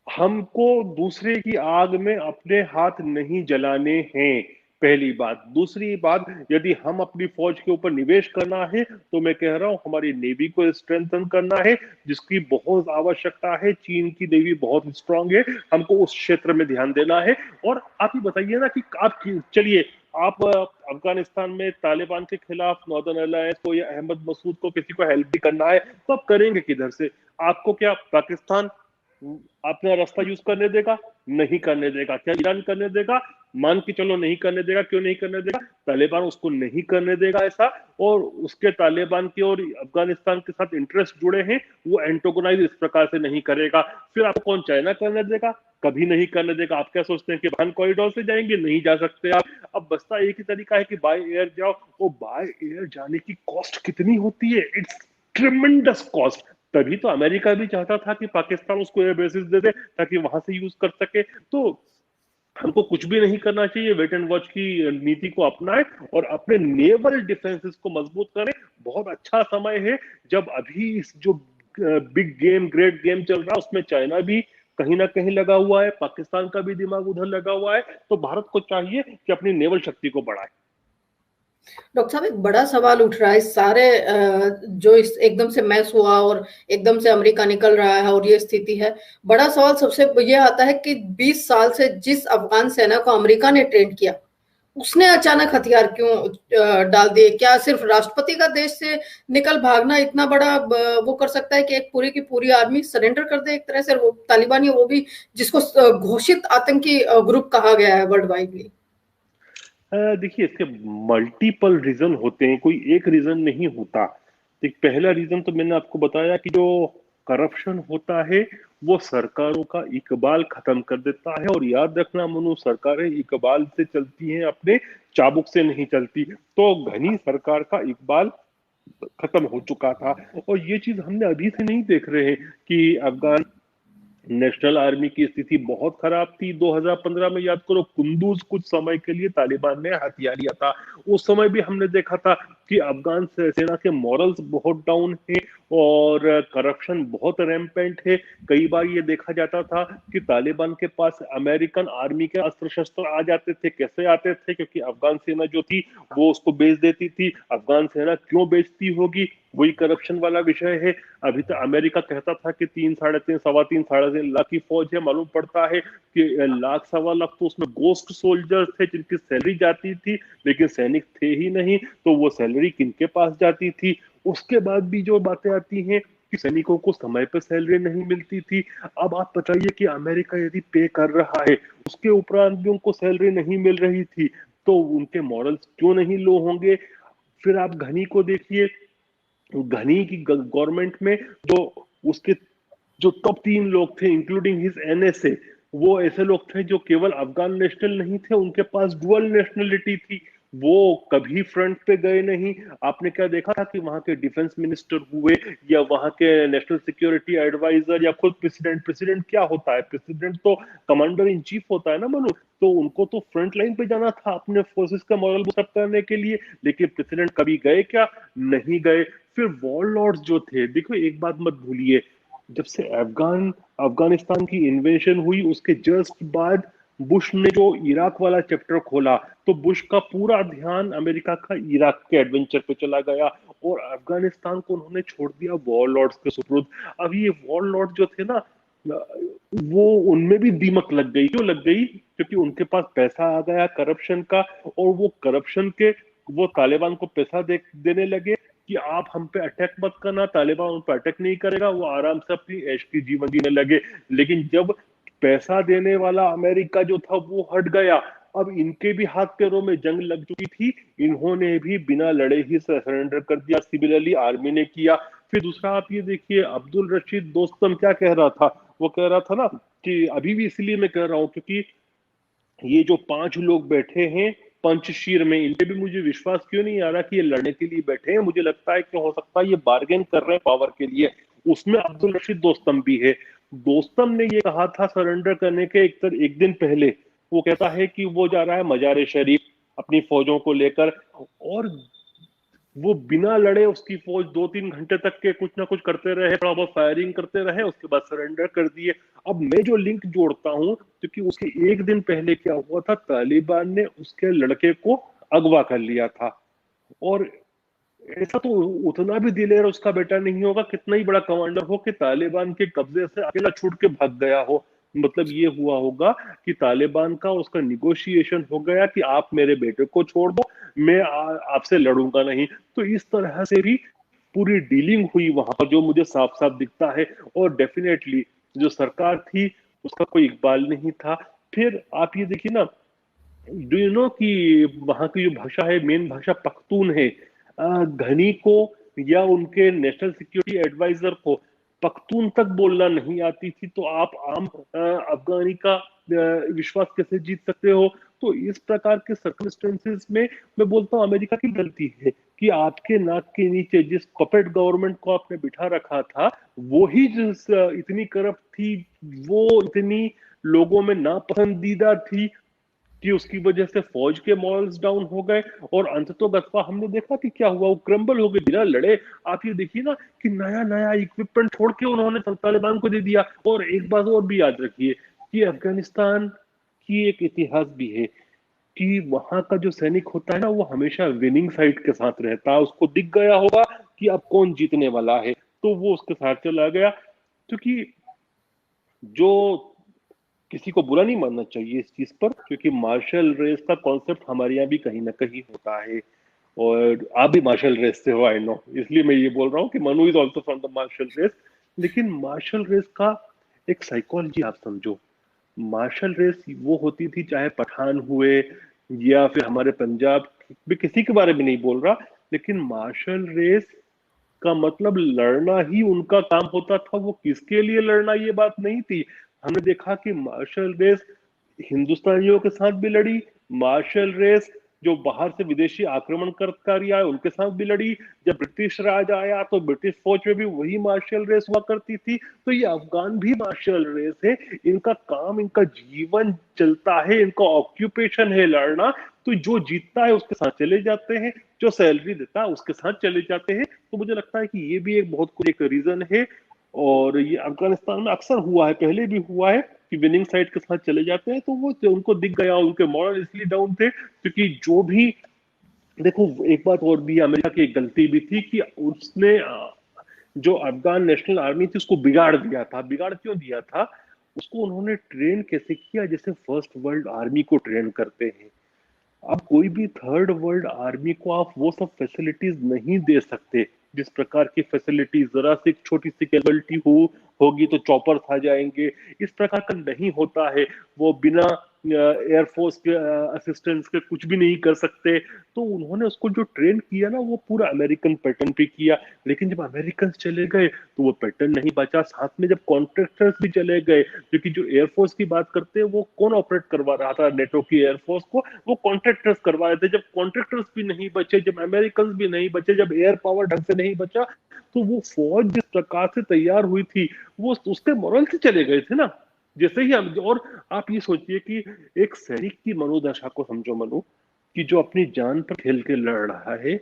हमको दूसरे की आग में अपने हाथ नहीं जलाने हैं, पहली बात। दूसरी बात, यदि हम अपनी फौज के ऊपर निवेश करना है तो मैं कह रहा हूं हमारी नेवी को स्ट्रेंथन करना है, जिसकी बहुत आवश्यकता है। चीन की नेवी बहुत स्ट्रांग है, हमको उस क्षेत्र में ध्यान देना है। और आप ही बताइए ना कि आप चलिए, आप अफगानिस्तान में तालिबान के खिलाफ नॉर्दर्न अलायंस को या अहमद मसूद को किसी को हेल्प भी करना है, तो आप करेंगे किधर से? आपको क्या पाकिस्तान अपना रास्ता यूज करने देगा? नहीं करने देगा। क्या ईरान करने देगा? मान के चलो नहीं करने देगा। क्यों नहीं करने देगा? तालिबान उसको नहीं करने देगा ऐसा। और उसके तालिबान के और अफगानिस्तान के साथ इंटरेस्ट जुड़े हैं, वो एंटोगोनाइज इस प्रकार से नहीं करेगा। फिर आपको कौन चाइना करने देगा? कभी नहीं करने देगा। आप क्या सोचते हैं कि भान कॉरिडोर से जाएंगे? नहीं जा सकते आप। अब बसता एक ही तरीका है कि बाय एयर जाओ। वो बाय एयर जाने की कॉस्ट कितनी होती है? It's tremendous cost. तभी तो अमेरिका भी चाहता था कि पाकिस्तान उसको एयर बेसिस दे दे ताकि वहां से यूज कर सके। तो हमको कुछ भी नहीं करना चाहिए, वेट एंड वॉच की नीति को अपनाएं और अपने नेवल डिफेंसेस को मजबूत करें। बहुत अच्छा समय है जब अभी इस जो बिग गेम ग्रेट गेम चल रहा है उसमें चाइना भी कहीं ना कहीं लगा हुआ है, पाकिस्तान का भी दिमाग उधर लगा हुआ है, तो भारत को चाहिए कि अपनी नेवल शक्ति को बढ़ाए। डॉक्टर साहब, एक बड़ा सवाल उठ रहा है इस सारे जो इस एकदम से मैस हुआ और एकदम से अमेरिका निकल रहा है और ये स्थिति है। बड़ा सवाल सबसे ये आता है कि 20 साल से जिस अफगान सेना को अमेरिका ने ट्रेन किया, उसने अचानक हथियार क्यों डाल दिए? क्या सिर्फ राष्ट्रपति का देश से निकल भागना इतना बड़ा वो कर सकता है कि एक पूरी की पूरी आर्मी सरेंडर कर दे एक तरह से? वो तालिबानी, वो भी जिसको घोषित आतंकी ग्रुप कहा गया है वर्ल्ड वाइडली। देखिए, इसके मल्टीपल रीजन होते हैं, कोई एक रीजन नहीं होता। एक पहला रीजन तो मैंने आपको बताया कि जो करप्शन होता है वो सरकारों का इकबाल खत्म कर देता है। और याद रखना मनु, सरकारें इकबाल से चलती हैं, अपने चाबुक से नहीं चलती। तो घनी सरकार का इकबाल खत्म हो चुका था। और ये चीज हमने अभी से नहीं देख रहे हैं कि अफगान नेशनल आर्मी की स्थिति बहुत खराब थी 2015 में। याद करो, कुंदूज कुछ समय के लिए तालिबान ने हथिया लिया था। उस समय भी हमने देखा था कि अफगान सेना के मॉरल्स बहुत डाउन है और करप्शन बहुत रैम्पेंट है। कई बार ये देखा जाता था कि तालिबान के पास अमेरिकन आर्मी के अस्त्र शस्त्र आ जाते थे। कैसे आते थे? क्योंकि अफगान सेना जो थी वो उसको बेच देती थी। अफगान सेना क्यों बेचती होगी? वही करप्शन वाला विषय है। अभी तक अमेरिका कहता था कि 3, साढ़े 3, सवा 3, साढ़े 3 लाख की फौज है। मालूम पड़ता है कि लाख सवा लाख तो उसमें गोस्ट सोल्जर्स थे जिनकी सैलरी जाती थी, लेकिन सैनिक थे ही नहीं। तो वो सैलरी किनके पास जाती थी? उसके बाद भी जो बातें आती हैं कि सैनिकों को समय पर सैलरी नहीं मिलती थी। अब आप बताइए कि अमेरिका यदि पे कर रहा है, उसके उपरांत भी उनको सैलरी नहीं मिल रही थी, तो उनके मॉरल्स क्यों नहीं लो होंगे? फिर आप घनी को देखिए, घनी की गवर्नमेंट में जो उसके जो टॉप 3 लोग थे इंक्लूडिंग हिज एनएसए, वो ऐसे लोग थे जो केवल अफगान नेशनल नहीं थे, उनके पास डुअल नेशनलिटी थी। वो कभी फ्रंट पे गए नहीं। आपने क्या देखा था कि वहां के डिफेंस मिनिस्टर हुए या वहां के नेशनल सिक्योरिटी एडवाइजर या खुद प्रेसिडेंट, प्रेसिडेंट क्या होता है? प्रेसिडेंट तो कमांडर इन चीफ होता है ना मनु। तो उनको तो फ्रंट लाइन पे जाना था अपने फोर्सेस का मॉरल बूस्टअप करने के लिए, लेकिन प्रेसिडेंट कभी गए क्या? नहीं गए। फिर वॉरलॉर्ड्स जो थे, देखो एक बात मत भूलिए, जब से अफगानिस्तान की इन्वेशन हुई उसके जस्ट बाद बुश ने जो इराक वाला चैप्टर खोला, तो बुश का पूरा ध्यान अमेरिका का इराक के एडवेंचर पे चला गया और अफगानिस्तान को उन्होंने छोड़ दिया वॉरलॉर्ड्स के सुपुर्द। अब ये वॉरलॉर्ड जो थे ना, वो उनमें भी दीमक लग गई। क्यों लग गई? क्योंकि उनके पास पैसा आ गया करप्शन का, और वो करप्शन के वो तालिबान को पैसा देने लगे कि आप हम पे अटैक मत करना। तालिबान उन पर अटैक नहीं करेगा, वो आराम से अपनी ऐश की जीवन जीने लगे। लेकिन जब पैसा देने वाला अमेरिका जो था वो हट गया, अब इनके भी हाथ पैरों में जंग लग चुकी थी। इन्होंने भी बिना लड़े ही सरेंडर कर दिया। सिमिलरली आर्मी ने किया। फिर दूसरा आप ये देखिए, अब्दुल रशीद दोस्तम क्या कह रहा था? वो कह रहा था ना कि अभी भी इसलिए मैं कह रहा हूं क्योंकि ये जो 5 लोग बैठे हैं पंचशीर में, इन पे भी मुझे विश्वास क्यों नहीं आ रहा कि ये लड़ने के लिए बैठे हैं। मुझे लगता है कि हो सकता है ये बार्गेन कर रहे हैं पावर के लिए। उसमें अब्दुल रशीद दोस्तम भी है। दोस्तम ने ये कहा था सरेंडर करने के एक दिन पहले, वो कहता है कि वो जा रहा है मजार शरीफ अपनी फौजों को लेकर, और वो बिना लड़े उसकी फौज 2-3 घंटे तक के कुछ ना कुछ करते रहे, थोड़ा बहुत फायरिंग करते रहे, उसके बाद सरेंडर कर दिए। अब मैं जो लिंक जोड़ता हूं, क्योंकि उसके एक दिन पहले क्या हुआ था, तालिबान ने उसके लड़के को अगवा कर लिया था। और ऐसा तो उतना भी दिलेर उसका बेटा नहीं होगा, कितना ही बड़ा कमांडर हो, कि तालिबान के कब्जे से अकेला छूट के भाग गया हो। मतलब ये हुआ होगा कि तालिबान का उसका निगोशिएशन हो गया कि आप मेरे बेटे को छोड़ दो, मैं आपसे लड़ूंगा नहीं। तो इस तरह से भी पूरी डीलिंग हुई वहां पर, जो मुझे साफ साफ दिखता है। और डेफिनेटली जो सरकार थी उसका कोई इकबाल नहीं था। फिर आप ये देखिए ना, डू यू नो कि वहां की जो भाषा है, मेन भाषा पख्तून है। घनी को या उनके नेशनल सिक्योरिटी एडवाइजर को पख्तून तक बोलना नहीं आती थी, तो आप आम अफगानी का विश्वास कैसे जीत सकते हो? तो इस प्रकार के सर्कमस्टेंसेस में मैं बोलता हूँ अमेरिका की गलती है कि आपके नाक के नीचे जिस पपेट गवर्नमेंट को आपने बिठा रखा था, वो ही जिस इतनी करप्ट थी, वो इतनी लोगों में नापसंदीदा थी, कि उसकी वजह से फौज के मॉरल्स डाउन हो गए, और अंततोगत्वा हमने देखा कि क्या हुआ, वो क्रम्बल हो गए, बिना लड़े। आप ये देखिए ना कि नया नया इक्विपमेंट छोड़ के उन्होंने तालिबान को दे दिया। और एक बात और भी याद रखिए कि अफगानिस्तान की एक इतिहास भी है कि वहां का जो सैनिक होता है ना, वो हमेशा विनिंग साइड के साथ रहता है। उसको दिख गया होगा कि अब कौन जीतने वाला है, तो वो उसके साथ चला गया। क्योंकि जो किसी को बुरा नहीं मानना चाहिए इस चीज पर, क्योंकि मार्शल रेस का कॉन्सेप्ट हमारे यहाँ भी कहीं ना कहीं होता है। और आप भी मार्शल रेस से हो, आई नो, इसलिए मैं ये बोल रहा हूँ कि Manu is also from the martial race. लेकिन मार्शल रेस का एक साइकोलॉजी आप समझो। मार्शल रेस वो होती थी, चाहे पठान हुए या फिर हमारे पंजाब भी, किसी के बारे में नहीं बोल रहा, लेकिन मार्शल रेस का मतलब लड़ना ही उनका काम होता था। वो किसके लिए लड़ना, ये बात नहीं थी। हमने देखा कि मार्शल रेस हिंदुस्तानियों के साथ भी लड़ी, मार्शल रेस जो बाहर से विदेशी आक्रमणकारी आए उनके साथ भी लड़ी। जब ब्रिटिश राज आया तो ब्रिटिश फौज में भी वही मार्शल रेस हुआ करती थी। तो ये अफगान भी मार्शल रेस है, इनका काम, इनका जीवन चलता है, इनका ऑक्यूपेशन है लड़ना। तो जो जीतता है उसके साथ चले जाते हैं, जो सैलरी देता है उसके साथ चले जाते हैं। तो मुझे लगता है कि ये भी एक बहुत कुछ एक रीजन है। और ये अफगानिस्तान में अक्सर हुआ है, पहले भी हुआ है कि विनिंग साइड के साथ चले जाते हैं। तो वो उनको दिख गया, उनके मॉरल इसलिए डाउन थे क्योंकि जो भी, देखो एक बात और भी, अमेरिका की एक गलती भी थी कि उसने जो अफगान नेशनल आर्मी थी उसको बिगाड़ दिया था। बिगाड़ क्यों दिया था? उसको उन्होंने ट्रेन कैसे किया, जैसे फर्स्ट वर्ल्ड आर्मी को ट्रेन करते हैं। अब कोई भी थर्ड वर्ल्ड आर्मी को आप वो सब फैसिलिटीज नहीं दे सकते। जिस प्रकार की फैसिलिटीज, जरा सी छोटी सी कैजुअलिटी होगी तो चॉपर्स आ जाएंगे, इस प्रकार का नहीं होता है। वो बिना एयरफोर्स के असिस्टेंस के कुछ भी नहीं कर सकते। तो उन्होंने उसको जो ट्रेन किया ना, वो पूरा अमेरिकन पैटर्न पे किया। लेकिन जब अमेरिकन चले गए तो वो पैटर्न नहीं बचा। साथ में जब कॉन्ट्रैक्टर्स भी चले गए, क्योंकि जो एयरफोर्स की बात करते हैं वो कौन ऑपरेट करवा रहा था नेटो की एयरफोर्स को, वो कॉन्ट्रैक्टर्स करवा रहे थे। जब कॉन्ट्रैक्टर्स भी नहीं बचे, जब अमेरिकन भी नहीं बचे, जब एयर पावर ढंग से नहीं बचा, तो वो फौज जिस प्रकार से तैयार हुई थी वो उसके मोरल से चले गए थे ना। जैसे ही हम, और आप ये सोचिए कि एक सैनिक की मनोदशा को समझो मनु, कि जो अपनी जान पर खेल के लड़ रहा है,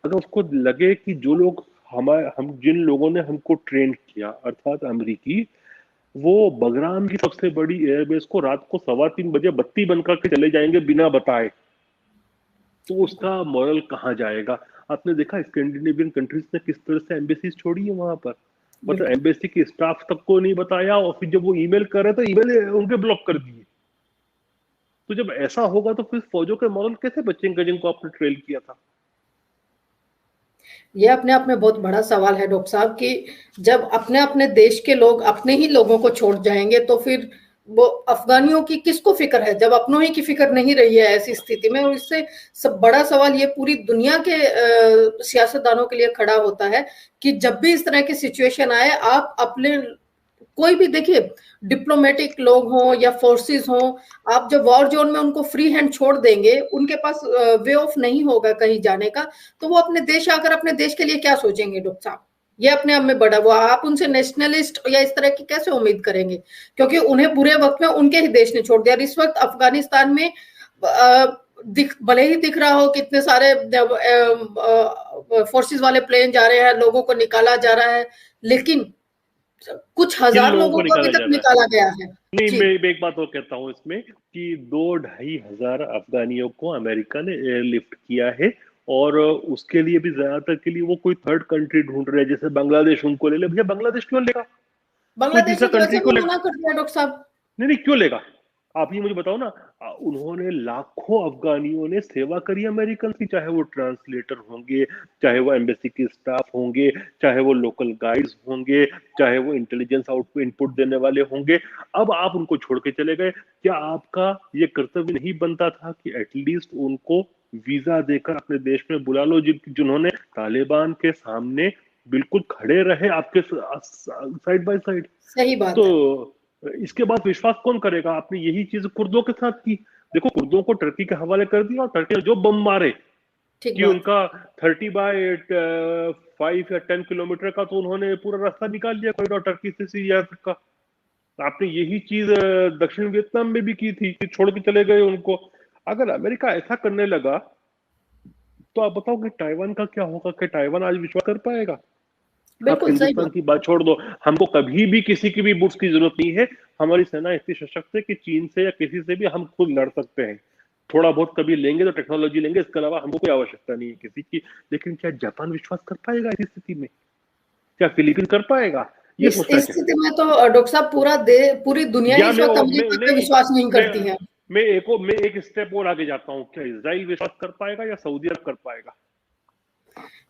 अगर उसको लगे कि जो लोग हम जिन लोगों ने हमको ट्रेन किया, अर्थात अमरीकी, वो बगराम की सबसे बड़ी एयरबेस को रात को 3:15 बजे बत्ती बंद करके चले जाएंगे बिना बताए, तो उसका मॉरल कहाँ जाएगा? आपने देखा स्कैंडिनेवियन कंट्रीज ने किस तरह से एम्बेसीज छोड़ी है वहां पर। मतलब बिल्कुल। एम्बेसी की स्टाफ तक को नहीं बताया, और फिर जब वो ईमेल कर रहे तो ईमेल उनके ब्लॉक कर दिए। तो जब ऐसा होगा तो फिर फौजों के मॉरल कैसे बचेंगे जिनको आपने ट्रेल किया था? ये अपने आप में बहुत बड़ा सवाल है डॉक्टर साहब कि जब अपने अपने देश के लोग अपने ही लोगों को छोड़ जाएंगे तो फिर वो अफगानियों की किसको फिक्र है, जब अपनों ही की फिक्र नहीं रही है ऐसी स्थिति में। और इससे सब बड़ा सवाल ये पूरी दुनिया के सियासतदानों के लिए खड़ा होता है कि जब भी इस तरह की सिचुएशन आए, आप अपने कोई भी देखिए, डिप्लोमेटिक लोग हों या फोर्सेस हों, आप जब वॉर जोन में उनको फ्री हैंड छोड़ देंगे, उनके पास वे ऑफ नहीं होगा कहीं जाने का, तो वो अपने देश आकर अपने देश के लिए क्या सोचेंगे डॉक्टर साहब? ये अपने आप में बड़ा, वो आप उनसे नेशनलिस्ट या इस तरह की कैसे उम्मीद करेंगे, क्योंकि उन्हें बुरे वक्त में उनके ही देश ने छोड़ दिया। और इस वक्त अफगानिस्तान में भले ही दिख रहा हो कितने सारे फोर्सेस वाले प्लेन जा रहे हैं, लोगों को निकाला जा रहा है, लेकिन कुछ किन हजार लोगों को लोगों को अभी निकाला तक जा रहा है? निकाला गया है। नहीं, जी। मैं एक बात और कहता हूँ इसमें कि 2-2.5 हजार अफगानियों को अमेरिका ने एयरलिफ्ट किया है। और उसके लिए भी ज्यादातर के लिए वो कोई थर्ड कंट्री ढूंढ रहे हैं, जैसे बांग्लादेश उनको ले ले। भैया बांग्लादेश क्यों लेगा? कोई बांग्लादेश तीसरा ने तो कंट्री वैसे को भी लेगा? मना कर दिया डॉक्टर साहब। नहीं नहीं, क्यों लेगा? आप ये मुझे बताओ ना। उन्होंने लाखों अफगानियों ने सेवा करी अमेरिकन की, चाहे वो ट्रांसलेटर होंगे, चाहे वो एम्बेसी के स्टाफ होंगे, चाहे वो लोकल गाइड्स होंगे, चाहे वो इंटेलिजेंस आउट इनपुट देने वाले होंगे। अब आप उनको छोड़ के चले गए। क्या आपका ये कर्तव्य नहीं बनता था कि एटलीस्ट उनको वीजा देकर अपने देश में बुला लो, जिन्होंने तालिबान के सामने बिल्कुल खड़े रहे आपके साइड बाय साइड? सही बात है। तो इसके बाद विश्वास कौन करेगा? आपने यही चीज कुर्दों के साथ की। देखो, कुर्दों को टर्की के हवाले कर दिया, और टर्की ने जो बम मारे ठीक कि बात। उनका 30/5 या 10 किलोमीटर का तो उन्होंने पूरा रास्ता निकाल लिया, कॉरिडोर टर्की से सीरिया तक का। आपने यही चीज दक्षिण वियतनाम में भी की थी कि छोड़ के चले गए उनको। अगर अमेरिका ऐसा करने लगा तो आप बताओ कि ताइवान का क्या होगा? कि ताइवान आज विश्वास कर पाएगा? आप बिल्कुल सही हिंदुस्तान बात। की बात छोड़ दो, हमको कभी भी किसी की भी बुक्स की जरूरत नहीं है। हमारी सेना इतनी सशक्त है कि चीन से या किसी से भी हम खुद लड़ सकते हैं। थोड़ा बहुत कभी लेंगे तो टेक्नोलॉजी लेंगे, इसके अलावा हमको कोई आवश्यकता नहीं है किसी की। लेकिन क्या जापान विश्वास कर पाएगा ऐसी स्थिति में? क्या फिलीपीन कर पाएगा? ये इस सोचना स्थिति चाहिए। में तो डॉक्टर साहब पूरी दुनिया ही या इस वक्त मैं अमेरिका पे नहीं विश्वास नहीं मैं करती है। मैं एक स्टेप और आगे जाता हूँ। क्या इसराइल विश्वास कर पाएगा या सऊदी अरब कर पाएगा?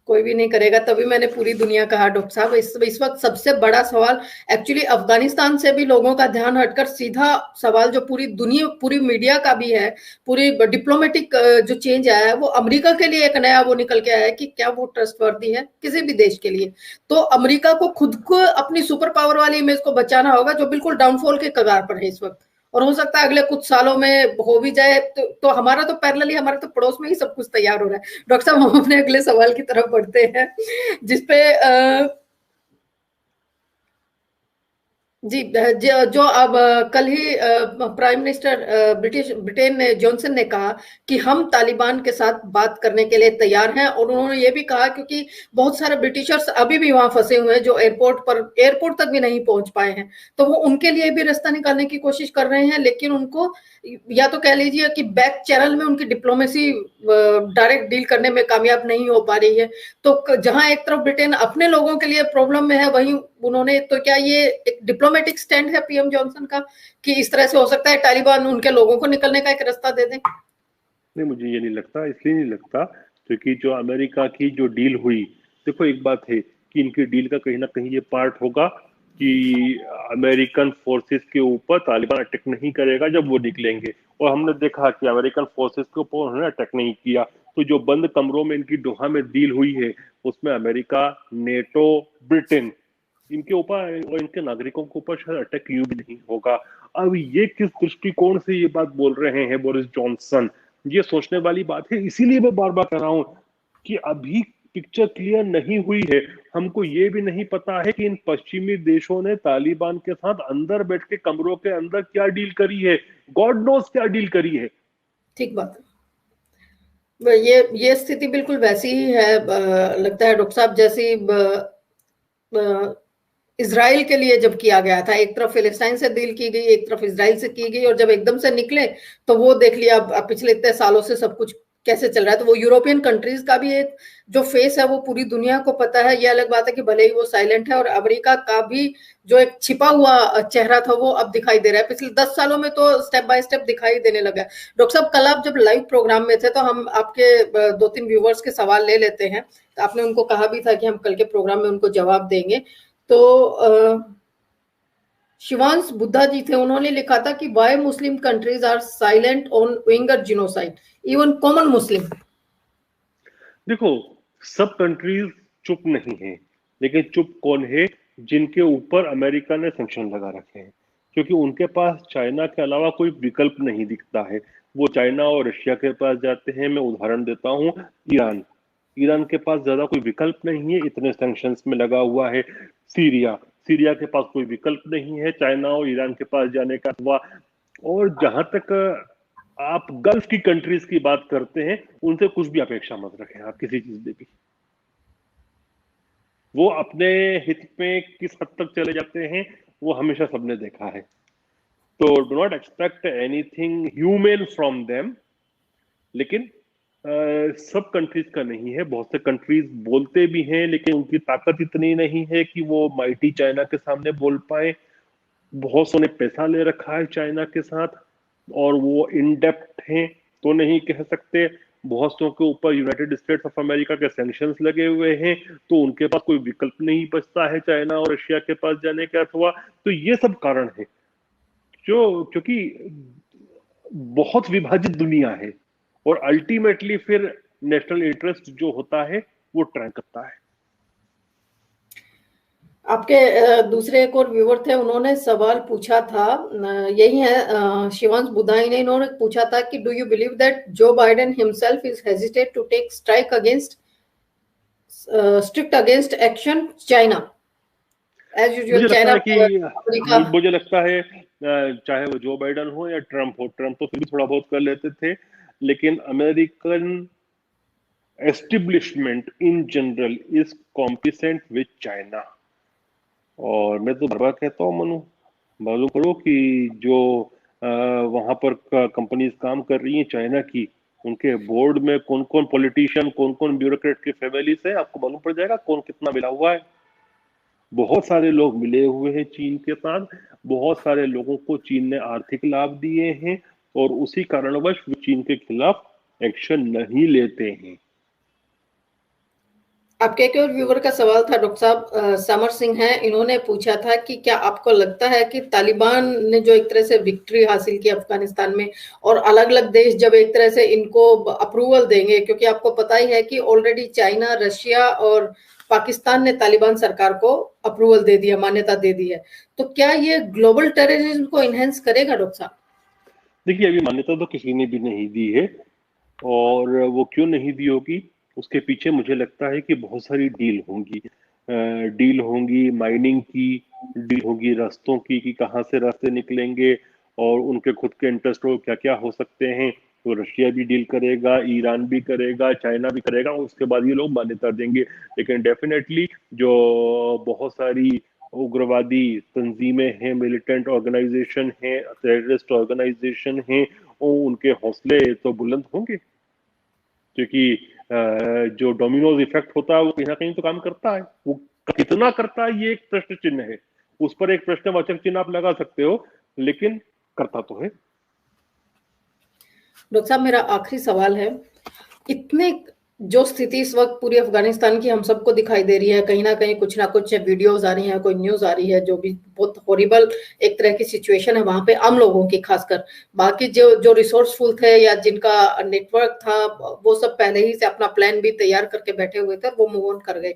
कोई भी नहीं करेगा, तभी मैंने पूरी दुनिया कहा डॉक्टर साहब। इस वक्त सबसे बड़ा सवाल एक्चुअली अफगानिस्तान से भी लोगों का ध्यान हटकर सीधा सवाल जो पूरी दुनिया, पूरी मीडिया का भी है, पूरी डिप्लोमेटिक जो चेंज आया है वो अमेरिका के लिए एक नया वो निकल के आया है कि क्या वो ट्रस्टवर्दी है किसी भी देश के लिए। तो अमेरिका को खुद को अपनी सुपर पावर वाली इमेज को बचाना होगा जो बिल्कुल डाउनफॉल के कगार पर है इस वक्त। और हो सकता है अगले कुछ सालों में हो भी जाए, तो हमारा तो पैरेलली, हमारे तो पड़ोस में ही सब कुछ तैयार हो रहा है। डॉक्टर साहब हम अपने अगले सवाल की तरफ बढ़ते हैं, जिसपे जी, जो अब कल ही प्राइम मिनिस्टर ब्रिटेन ने जॉनसन ने कहा कि हम तालिबान के साथ बात करने के लिए तैयार हैं। और उन्होंने ये भी कहा क्योंकि बहुत सारे ब्रिटिशर्स अभी भी वहां फंसे हुए हैं जो एयरपोर्ट तक भी नहीं पहुंच पाए हैं, तो वो उनके लिए भी रास्ता निकालने की कोशिश कर रहे हैं। लेकिन उनको या तो कह लीजिए कि बैक चैनल में उनकी डिप्लोमेसी डायरेक्ट डील करने में कामयाब नहीं हो पा रही है। तो जहां एक तरफ ब्रिटेन अपने लोगों के लिए प्रॉब्लम में है, वहीं उन्होंने, तो क्या ये एक डिप्लोमेटिक स्टैंड है पीएम जॉनसन का कि इस तरह से हो सकता है तालिबान उनके लोगों को निकलने का एक रास्ता दे दें? नहीं, मुझे ये नहीं लगता। इसलिए नहीं लगता क्योंकि जो अमेरिका की जो डील हुई, देखो एक बात है कि इनकी डील का कहीं ना कहीं ये पार्ट होगा कि अमेरिकन फोर्सेस के ऊपर तालिबान अटैक नहीं करेगा जब वो निकलेंगे। और हमने देखा कि अमेरिकन फोर्सेस के ऊपर उन्होंने अटैक नहीं किया। तो जो बंद कमरों में इनकी दोहा में डील हुई है उसमें अमेरिका, नेटो, ब्रिटेन, इनके ऊपर और इनके नागरिकों के ऊपर शायद अटैक यूं भी नहीं होगा। अब ये किस दृष्टिकोण से ये बात बोल रहे हैं बोरिस जॉनसन, ये सोचने वाली बात है। इसीलिए मैं बार बार कह रहा हूं कि अभी पिक्चर क्लियर नहीं हुई है। हमको ये भी नहीं पता है कि इन पश्चिमी देशों ने तालिबान के साथ अंदर बैठ के कमरों के अंदर क्या डील करी है। गॉड नोस क्या डील करी है। ठीक बात है। ये स्थिति बिल्कुल वैसी ही है, लगता है डॉक्टर साहब, जैसी इसराइल के लिए जब किया गया था। एक तरफ फिलिस्तीन से डील की गई, एक तरफ इसराइल से की गई, और जब एकदम से निकले तो वो देख लिया अब पिछले इतने सालों से सब कुछ कैसे चल रहा है। तो वो यूरोपियन कंट्रीज का भी एक जो फेस है वो पूरी दुनिया को पता है। ये अलग बात है कि भले ही वो साइलेंट है, और अमेरिका का भी जो एक छिपा हुआ चेहरा था वो अब दिखाई दे रहा है। पिछले 10 सालों में तो स्टेप बाय स्टेप दिखाई देने लगा है। डॉक्टर साहब, कल आप जब लाइव प्रोग्राम में थे तो हम आपके 2-3 व्यूवर्स के सवाल ले लेते हैं। तो आपने उनको कहा भी था कि हम कल के प्रोग्राम में उनको जवाब देंगे। तो शिवांश बुद्धा जी थे, उन्होंने लिखा था कि why Muslim countries are silent on विंगर जिनोसाइड, इवन कॉमन मुस्लिम। देखो, सब कंट्रीज चुप नहीं है, लेकिन चुप कौन है? जिनके ऊपर अमेरिका ने सैंक्शन लगा रखे हैं, क्योंकि उनके पास चाइना के अलावा कोई विकल्प नहीं दिखता है। वो चाइना और रशिया के पास जाते हैं। मैं उदाहरण देता हूँ, ईरान। ईरान के पास ज्यादा कोई विकल्प नहीं है, इतने सैंक्शंस में लगा हुआ है। सीरिया, सीरिया के पास कोई विकल्प नहीं है चाइना और ईरान के पास जाने का। अथवा और जहां तक आप गल्फ की कंट्रीज की बात करते हैं, उनसे कुछ भी अपेक्षा मत रखें आप किसी चीज में भी। वो अपने हित में किस हद तक चले जाते हैं वो हमेशा सबने देखा है। तो do not expect anything human from them. लेकिन सब कंट्रीज का नहीं है। बहुत से कंट्रीज बोलते भी हैं लेकिन उनकी ताकत इतनी नहीं है कि वो माइटी चाइना के सामने बोल पाए। बहुत सौ ने पैसा ले रखा है चाइना के साथ और वो इन डेप्थ हैं तो नहीं कह सकते। बहुत सौ के ऊपर यूनाइटेड स्टेट्स ऑफ अमेरिका के सैंक्शंस लगे हुए हैं, तो उनके पास कोई विकल्प नहीं बचता है चाइना और रशिया के पास जाने का। अथवा तो ये सब कारण है जो, क्योंकि बहुत विभाजित दुनिया है और अल्टीमेटली फिर नेशनल इंटरेस्ट जो होता है वो ट्रैक करता है। आपके दूसरे एक और व्यूअर थे, उन्होंने सवाल पूछा था, यही है शिवांश बुधाई ने, इन्होंने पूछा था कि do you believe that Joe Biden himself is hesitate to take strict against action China as usual. मुझे लगता चाइना है अमेरिका। मुझे लगता है चाहे वो जो बाइडन हो या ट्रंप हो, ट्रंप तो फिर भी थोड़ा बहुत कर लेते थे। लेकिन American establishment in general is complacent with China. और मैं तो बार कहता हूँ मनु, मालूम करो कि जो वहां पर कंपनीज काम कर रही हैं चाइना की, उनके बोर्ड में कौन कौन पॉलिटिशियन, कौन कौन ब्यूरोक्रेट की फैमिली से, आपको मालूम पड़ जाएगा कौन कितना मिला हुआ है। बहुत सारे लोग मिले हुए हैं चीन के साथ, बहुत सारे लोगों को चीन ने आर्थिक लाभ दिए हैं, और उसी कारणवश वो चीन के खिलाफ एक्शन नहीं लेते हैं। आपके एक और व्यूवर का सवाल था, डॉक्टर साहब समर सिंह हैं, इन्होंने पूछा था कि क्या आपको लगता है कि तालिबान ने जो एक तरह से विक्ट्री हासिल की अफगानिस्तान में, और अलग अलग देश जब एक तरह से इनको अप्रूवल देंगे, क्योंकि आपको पता ही है कि ऑलरेडी चाइना, रशिया और पाकिस्तान ने तालिबान सरकार को अप्रूवल दे दिया, मान्यता दे दी है, तो क्या ये ग्लोबल टेररिज्म को इनहेंस करेगा डॉक्टर साहब? देखिए, अभी मान्यता तो किसी ने भी नहीं दी है, और वो क्यों नहीं दी होगी, उसके पीछे मुझे लगता है कि बहुत सारी डील होंगी। डील होंगी माइनिंग की, डील होगी रास्तों की कि कहाँ से रास्ते निकलेंगे, और उनके खुद के इंटरेस्ट हो क्या क्या हो सकते हैं। तो रशिया भी डील करेगा, ईरान भी करेगा, चाइना भी करेगा, उसके बाद ये लोग मान्यता देंगे। लेकिन डेफिनेटली जो बहुत सारी उग्रवादी तंजीमें हैं, मिलिटेंट ऑर्गेनाइजेशन हैं, टेररिस्ट ऑर्गेनाइजेशन हैं, उनके हौसले तो बुलंद होंगे, क्योंकि जो डोमिनोज इफेक्ट होता है वो कहीं ना कहीं तो काम करता है। वो कितना करता है ये एक प्रश्न चिन्ह है, उस पर एक प्रश्नवाचक चिन्ह आप लगा सकते हो, लेकिन करता तो है। डॉक्टर साहब, मेरा आखिरी सवाल है, इतने जो स्थिति इस वक्त पूरी अफगानिस्तान की हम सबको दिखाई दे रही है, कहीं ना कहीं कुछ ना कुछ वीडियोस आ रही हैं, कोई न्यूज आ रही है, जो भी बहुत हॉरिबल एक तरह की सिचुएशन है वहां पे आम लोगों की खासकर। बाकी जो जो रिसोर्सफुल थे या जिनका नेटवर्क था, वो सब पहले ही से अपना प्लान भी तैयार करके बैठे हुए थे और वो मूव ऑन कर गए।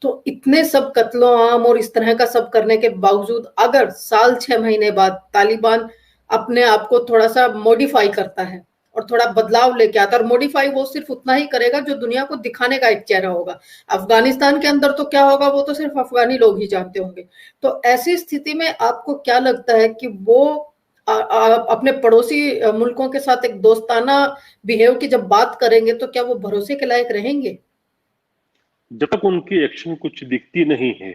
तो इतने सब कत्लो आम और इस तरह का सब करने के बावजूद अगर साल 6 महीने बाद तालिबान अपने आप को थोड़ा सा मॉडिफाई करता है और थोड़ा बदलाव लेके आता है, और मॉडिफाई वो सिर्फ उतना ही करेगा जो दुनिया को दिखाने का एक चेहरा होगा, अफगानिस्तान के अंदर तो क्या होगा वो तो सिर्फ अफगानी लोग ही जानते होंगे। तो ऐसी स्थिति में आपको क्या लगता है कि वो अपने पड़ोसी मुल्कों के साथ एक दोस्ताना बिहेव की जब बात करेंगे तो क्या वो भरोसे के लायक रहेंगे? जब तक उनकी एक्शन कुछ दिखती नहीं है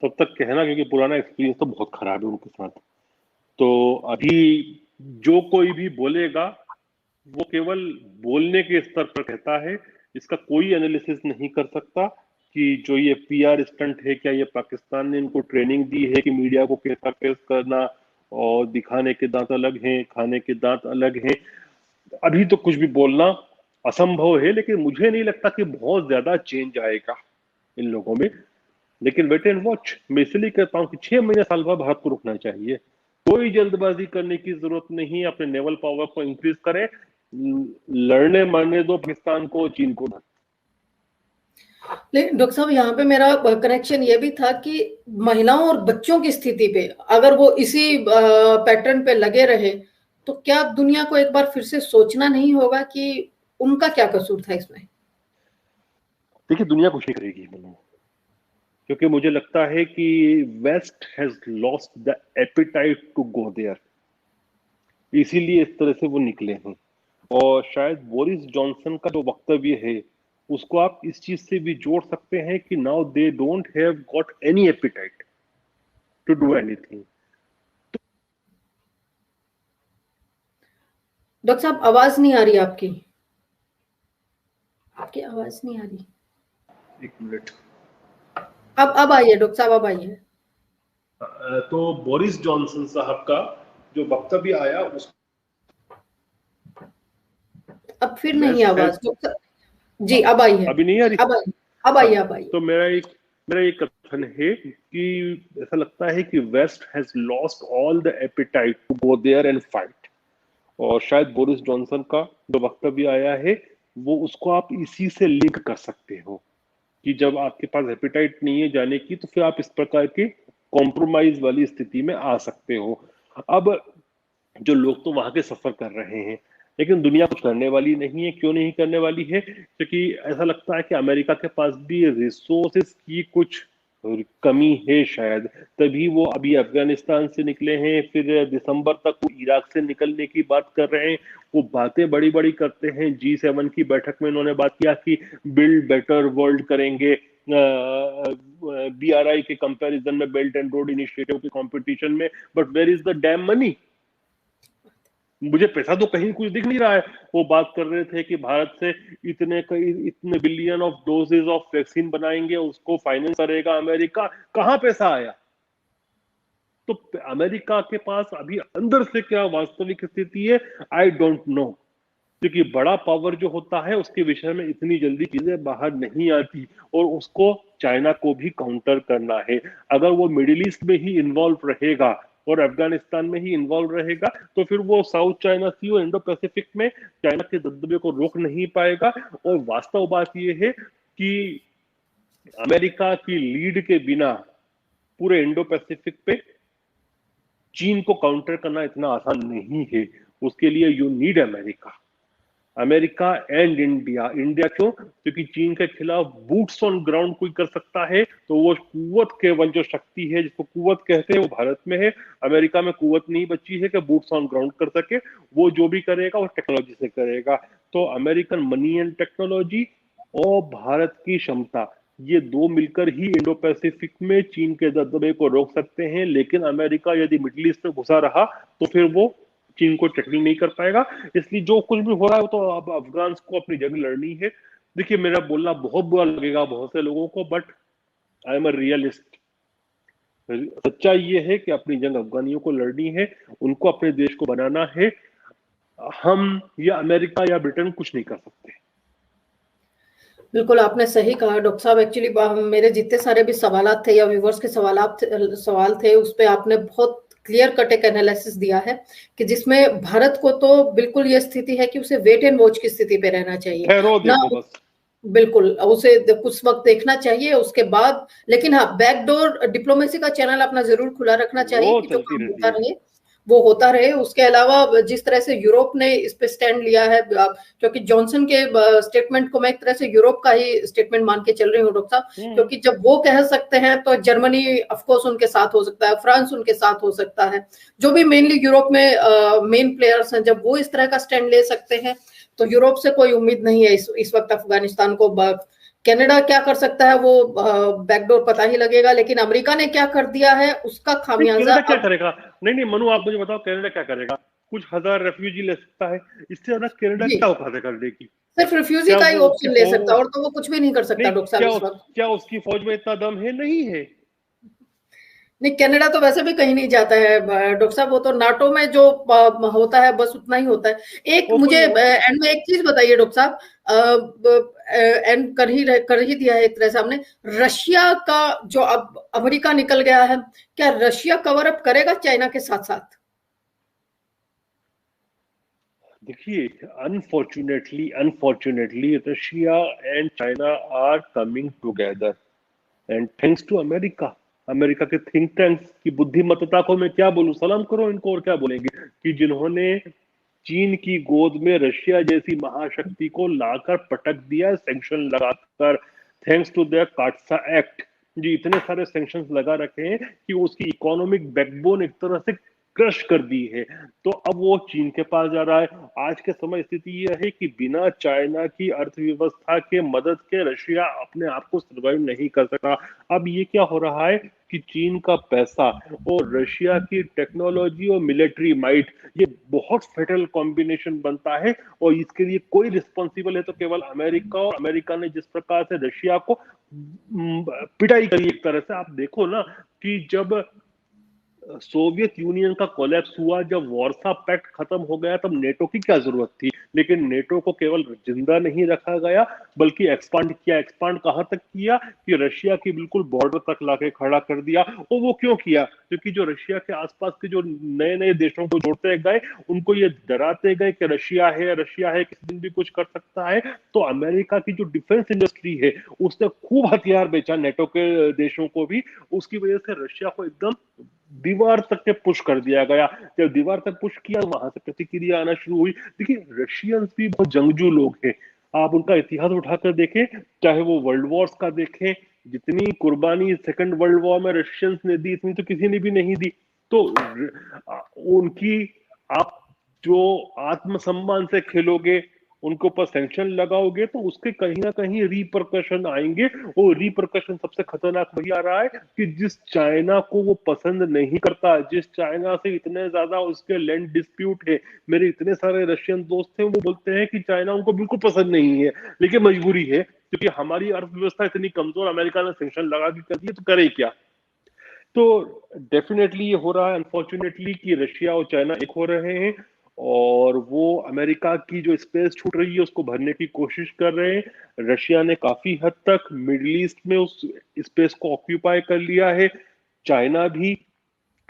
तब तक कहना, क्योंकि पुराना एक्सपीरियंस तो बहुत खराब है उनके साथ। तो अभी जो कोई भी बोलेगा वो केवल बोलने के स्तर पर कहता है, इसका कोई एनालिसिस नहीं कर सकता कि जो ये पीआर स्टंट है, क्या ये पाकिस्तान ने इनको ट्रेनिंग दी है कि मीडिया को कैसा फेस करना, और दिखाने के दांत अलग हैं, खाने के दांत अलग हैं। अभी तो कुछ भी बोलना असंभव है, लेकिन मुझे नहीं लगता कि बहुत ज्यादा चेंज आएगा इन लोगों में। लेकिन वेट एंड वॉच, मैं इसलिए कहता हूं कि 6 महीने साल भर भारत को रुकना चाहिए। कोई जल्दबाजी करने की जरूरत नहीं, अपने नेवल पावर को इंक्रीज करें, लड़ने मरने दो पाकिस्तान को, चीन को। लेकिन डॉक्टर साहब, यहाँ पे मेरा कनेक्शन ये भी था कि महिलाओं और बच्चों की स्थिति पे अगर वो इसी पैटर्न पे लगे रहे तो क्या दुनिया को एक बार फिर से सोचना नहीं होगा कि उनका क्या कसूर था इसमें? देखिए, दुनिया कुछ नहीं करेगी मनु, क्योंकि मुझे लगता है कि west has lost the appetite to go there, इसीलिए इस तरह से वो निकले हैं। और शायद बोरिस जॉनसन का जो वक्तव्य है उसको आप इस चीज से भी जोड़ सकते हैं कि now they don't have got any appetite to do anything. Doctor साहब, आवाज नहीं आ रही आपकी, आपकी आवाज नहीं आ रही। एक मिनट, अब आई है डॉक्टर साहब, अब आई है। तो बोरिस जॉनसन साहब का जो वक्तव्य आया उस अब फिर नहीं आवाज डॉक्टर जी, अब आई है, अभी नहीं आ रही, अब आई। तो मेरा एक कथन है कि ऐसा लगता है कि west has lost all the appetite to go there and fight. और शायद बोरिस जॉनसन का जो वक्तव्य आया है वो उसको आप इसी से लिंक कर सकते हो कि जब आपके पास एपिटाइट नहीं है जाने की, तो फिर आप इस प्रकार के कॉम्प्रोमाइज वाली स्थिति में आ सकते हो। अब जो लोग तो वहां के सफर कर रहे हैं, लेकिन दुनिया कुछ करने वाली नहीं है। क्यों नहीं करने वाली है? क्योंकि ऐसा लगता है कि अमेरिका के पास भी रिसोर्सेस की कुछ और कमी है शायद, तभी वो अभी अफगानिस्तान से निकले हैं, फिर दिसंबर तक वो इराक से निकलने की बात कर रहे हैं। वो बातें बड़ी बड़ी करते हैं। G7 की बैठक में उन्होंने बात किया कि बिल्ड बेटर वर्ल्ड करेंगे, BRI के कंपैरिजन में, बेल्ट एंड रोड इनिशिएटिव के कंपटीशन में, but where is the damn money? मुझे पैसा तो कहीं कुछ दिख नहीं रहा है। वो बात कर रहे थे कि भारत से इतने billion of doses of vaccine बनाएंगे, उसको फाइनेंस करेगा अमेरिका। कहाँ पैसा आया? तो अमेरिका के पास अभी अंदर से क्या वास्तविक स्थिति है, आई डोंट नो। क्योंकि बड़ा पावर जो होता है उसके विषय में इतनी जल्दी चीजें बाहर नहीं आती, और उसको चाइना को भी काउंटर करना है। अगर वो मिडिल ईस्ट में ही इन्वॉल्व रहेगा और अफगानिस्तान में ही इन्वॉल्व रहेगा, तो फिर वो साउथ चाइना सी और इंडो पैसिफिक में चाइना के दबदबे को रोक नहीं पाएगा। और वास्तव बात यह है कि अमेरिका की लीड के बिना पूरे इंडो पैसिफिक पे चीन को काउंटर करना इतना आसान नहीं है। उसके लिए you need America, America and India. India क्यों? क्योंकि चीन के खिलाफ बूट्स ऑन ग्राउंड कोई कर सकता है तो वो कुवत केवल जो शक्ति है, जिसको कुवत कहते हैं, वो भारत में है। अमेरिका में कुवत नहीं बची है कि बूट्स ऑन ग्राउंड कर सके। वो जो भी करेगा वो टेक्नोलॉजी से करेगा। तो अमेरिकन मनी एंड टेक्नोलॉजी और भारत की क्षमता, ये दो मिलकर ही इंडो पैसिफिक में चीन के दबदबे को रोक सकते हैं। लेकिन अमेरिका यदि मिडिल ईस्ट में घुसा रहा तो फिर वो चीन को टैकल नहीं कर पाएगा। इसलिए जो कुछ भी हो रहा है तो अब अफगान को अपनी जंग लड़नी है। देखिए, मेरा बोलना बहुत बुरा लगेगा बहुत से लोगों को, but I am a realist. सच्चाई ये है कि अपनी जंग अफगानियों को लड़नी है, उनको अपने देश को बनाना है। हम या अमेरिका या ब्रिटेन कुछ नहीं कर सकते। बिल्कुल आपने सही कहा डॉक्टर साहब। एक्चुअली मेरे जितने सारे भी सवालात थे या व्यूवर्स के सवाल थे, उस पे आपने बहुत क्लियर कट एक एनालिसिस दिया है कि जिसमें भारत को तो बिल्कुल ये स्थिति है कि उसे वेट एंड वॉच की स्थिति पे रहना चाहिए ना। बस बिल्कुल उसे कुछ वक्त देखना चाहिए उसके बाद, लेकिन हाँ बैकडोर डिप्लोमेसी का चैनल अपना जरूर खुला रखना चाहिए कि जो काम होता रहे वो होता रहे। उसके अलावा जिस तरह से यूरोप ने इस पे स्टैंड लिया है, क्योंकि जॉनसन के स्टेटमेंट को मैं एक तरह से यूरोप का ही स्टेटमेंट मान के चल रही हूँ डॉक्टर साहब, क्योंकि जब वो कह सकते हैं तो जर्मनी ऑफ कोर्स उनके साथ हो सकता है, फ्रांस उनके साथ हो सकता है, जो भी मेनली यूरोप में मेन प्लेयर्स हैं, जब वो इस तरह का स्टैंड ले सकते हैं तो यूरोप से कोई उम्मीद नहीं है इस वक्त अफगानिस्तान को। कनाडा क्या कर सकता है वो बैकडोर पता ही लगेगा, लेकिन अमेरिका ने क्या कर दिया है उसका खामियाजा क्या करेगा? नहीं मनु, आप मुझे बताओ, कनाडा क्या करेगा? कुछ हजार रेफ्यूजी ले सकता है, इससे ज्यादा कनाडा क्या औकात है करने की? सिर्फ रिफ्यूजी का ही ऑप्शन ले सकता, और तो वो कुछ भी नहीं कर सकता डॉक्टर साहब इस वक्त। क्या उसकी फौज में इतना दम है? नहीं है। नहीं, कनाडा तो वैसे भी कहीं नहीं जाता है डॉक्टर साहब, वो तो नाटो में जो होता है बस उतना ही होता है। एक मुझे एंड में एक चीज बताइए डॉक्टर साहब, एंड कर ही दिया है एक तरह से हमने, रशिया का जो अब अमेरिका निकल गया है, क्या रशिया कवर अप करेगा चाइना के साथ साथ? देखिए, unfortunately Russia and China are coming together, and thanks to America. America के थिंक टैंक्स की बुद्धिमत्ता को मैं क्या बोलूं, सलाम करो इनको, और क्या बोलेंगे, कि जिन्होंने चीन की गोद में रशिया जैसी महाशक्ति को लाकर पटक दिया सैंक्शन लगाकर। Thanks to the CAATSA act जी, इतने सारे सैंक्शंस लगा रखे हैं कि उसकी इकोनॉमिक बैकबोन एक तरह से क्रश कर दी है। तो अब वो चीन के पास जा रहा है। आज के समय स्थिति यह है कि बिना चाइना की अर्थव्यवस्था के मदद के रशिया अपने आप को सर्वाइव नहीं कर सका। अब ये क्या हो रहा है कि चीन का पैसा और रशिया की टेक्नोलॉजी और मिलिट्री माइट, ये बहुत फेटल कॉम्बिनेशन बनता है, और इसके लिए कोई रिस्पॉन्सिबल है तो केवल अमेरिका। और अमेरिका ने जिस प्रकार से रशिया को पिटाई करी एक तरह से, आप देखो ना कि जब सोवियत यूनियन का कोलैप्स हुआ, जब वॉर्सा पैक्ट खत्म हो गया, तब नेटो की क्या जरूरत थी? लेकिन नेटो को केवल जिंदा नहीं रखा गया बल्कि एक्सपांड किया। एक्सपांड कहां तक किया कि रशिया की बिल्कुल बॉर्डर तक लाके खड़ा कर दिया। और वो क्यों किया? क्योंकि जो रशिया के आसपास के जो नए नए देशों को जोड़ते गए, उनको ये डराते गए कि रशिया है किसी दिन भी कुछ कर सकता है। तो अमेरिका की जो डिफेंस इंडस्ट्री है उसने खूब हथियार बेचा नेटो के देशों को भी। उसकी वजह से रशिया को एकदम दीवार तक के पुश कर दिया गया। जब दीवार तक पुश किया, वहां से प्रतिक्रिया आना शुरू हुई। देखिए, रशियंस भी बहुत जंगजू लोग हैं। आप उनका इतिहास उठाकर देखें, चाहे वो वर्ल्ड वॉर्स का देखें जितनी कुर्बानी सेकंड वर्ल्ड वॉर में रशियंस ने दी इतनी तो किसी ने भी नहीं दी। तो उनकी आप जो आत्मसम्मान से खेलोगे, उनके ऊपर सैंक्शन लगाओगे, तो उसके कहीं ना कहीं रिपरकशन आएंगे। और रिपरकशन सबसे खतरनाक वही आ रहा है कि जिस चाइना को वो पसंद नहीं करता, जिस चाइना से इतने ज्यादा उसके लैंड डिस्प्यूट है, मेरे इतने सारे रशियन दोस्त हैं वो बोलते हैं कि चाइना उनको बिल्कुल पसंद नहीं है, लेकिन मजबूरी है क्योंकि हमारी अर्थव्यवस्था इतनी कमजोर, अमेरिका ने सैंक्शन लगा के कर दिए तो करे क्या। तो डेफिनेटली ये हो रहा है अनफॉर्चुनेटली कि रशिया और चाइना एक हो रहे हैं और वो अमेरिका की जो स्पेस छूट रही है उसको भरने की कोशिश कर रहे हैं। रशिया ने काफी हद तक मिडिल ईस्ट में उस स्पेस को ऑक्यूपाई कर लिया है। चाइना भी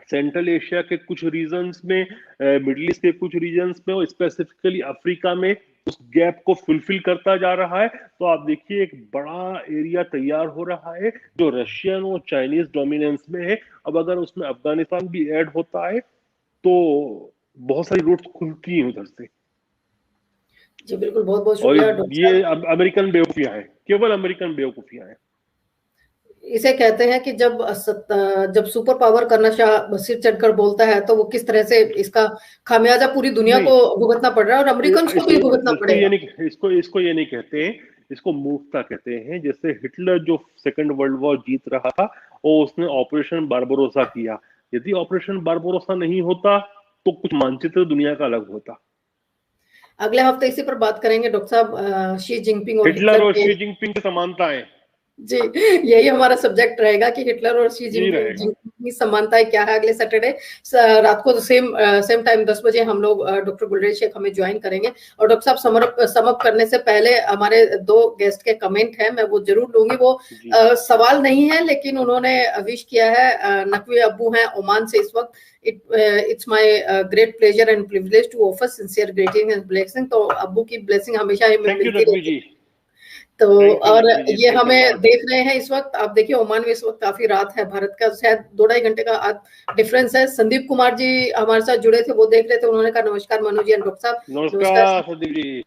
सेंट्रल एशिया के कुछ रीजन्स में, मिडिल ईस्ट के कुछ रीजन्स में और स्पेसिफिकली अफ्रीका में उस गैप को फुलफिल करता जा रहा है। तो आप देखिए एक बड़ा एरिया तैयार हो रहा है जो रशियन और चाइनीज डोमिनेंस में है। अब अगर उसमें अफगानिस्तान भी ऐड होता है तो बहुत सारी रूट्स खुलती हैं उधर से। जी बिल्कुल, बहुत बहुत और शुक्रिया डॉक्टर ये साहब। अमेरिकन बेवकूफियां हैं, केवल अमेरिकन बेवकूफियां हैं। इसे कहते हैं कि जब सुपर पावर का नशा सिर चढ़कर बोलता है तो वो किस तरह से इसका खामियाजा पूरी दुनिया नहीं, को भुगतना पड़ रहा है और अमेरिकन को भी भुगतना इसको ये पड़ेगा। नहीं, इसको ये नहीं कहते हैं, इसको मूर्खता कहते हैं। जैसे हिटलर जो सेकंड वर्ल्ड वॉर जीत रहा था और उसने ऑपरेशन बारबरोसा किया, यदि ऑपरेशन बारबरोसा नहीं होता तो कुछ मानचित्र दुनिया का अलग होता। अगले हफ्ते इसी पर बात करेंगे डॉक्टर साहब, शी जिनपिंग और हिटलर हिटलर और के। शी जिनपिंग की समानताएं। जी, यही हमारा सब्जेक्ट रहेगा कि हिटलर और शी यही जिनपिंग रहेगा। की समानताएं क्या है। अगले सैटरडे रात को सेम टाइम 10 बजे हम लोग डॉक्टर गुलरेज शेख हमें ज्वाइन करेंगे। और डॉक्टर साहब समअप करने से पहले हमारे 2 गेस्ट के कमेंट हैं, मैं वो जरूर लूंगी। वो सवाल नहीं है लेकिन उन्होंने विश किया है। नकवी अब्बू हैं ओमान से इस वक्त। It's my great pleasure and privilege to offer sincere greeting and blessing. तो अब्बू की ब्लेसिंग हमेशा ही मिलती रहती है। तो और ये हमें देख रहे हैं इस वक्त, आप देखिए ओमान में इस वक्त काफी रात है, भारत का शायद 2-2.5 घंटे का डिफरेंस है। संदीप कुमार जी हमारे साथ जुड़े थे, वो देख रहे थे, उन्होंने कहा नमस्कार मनु जी एंड डॉक्टर साहब। नमस्कार संदीप जी।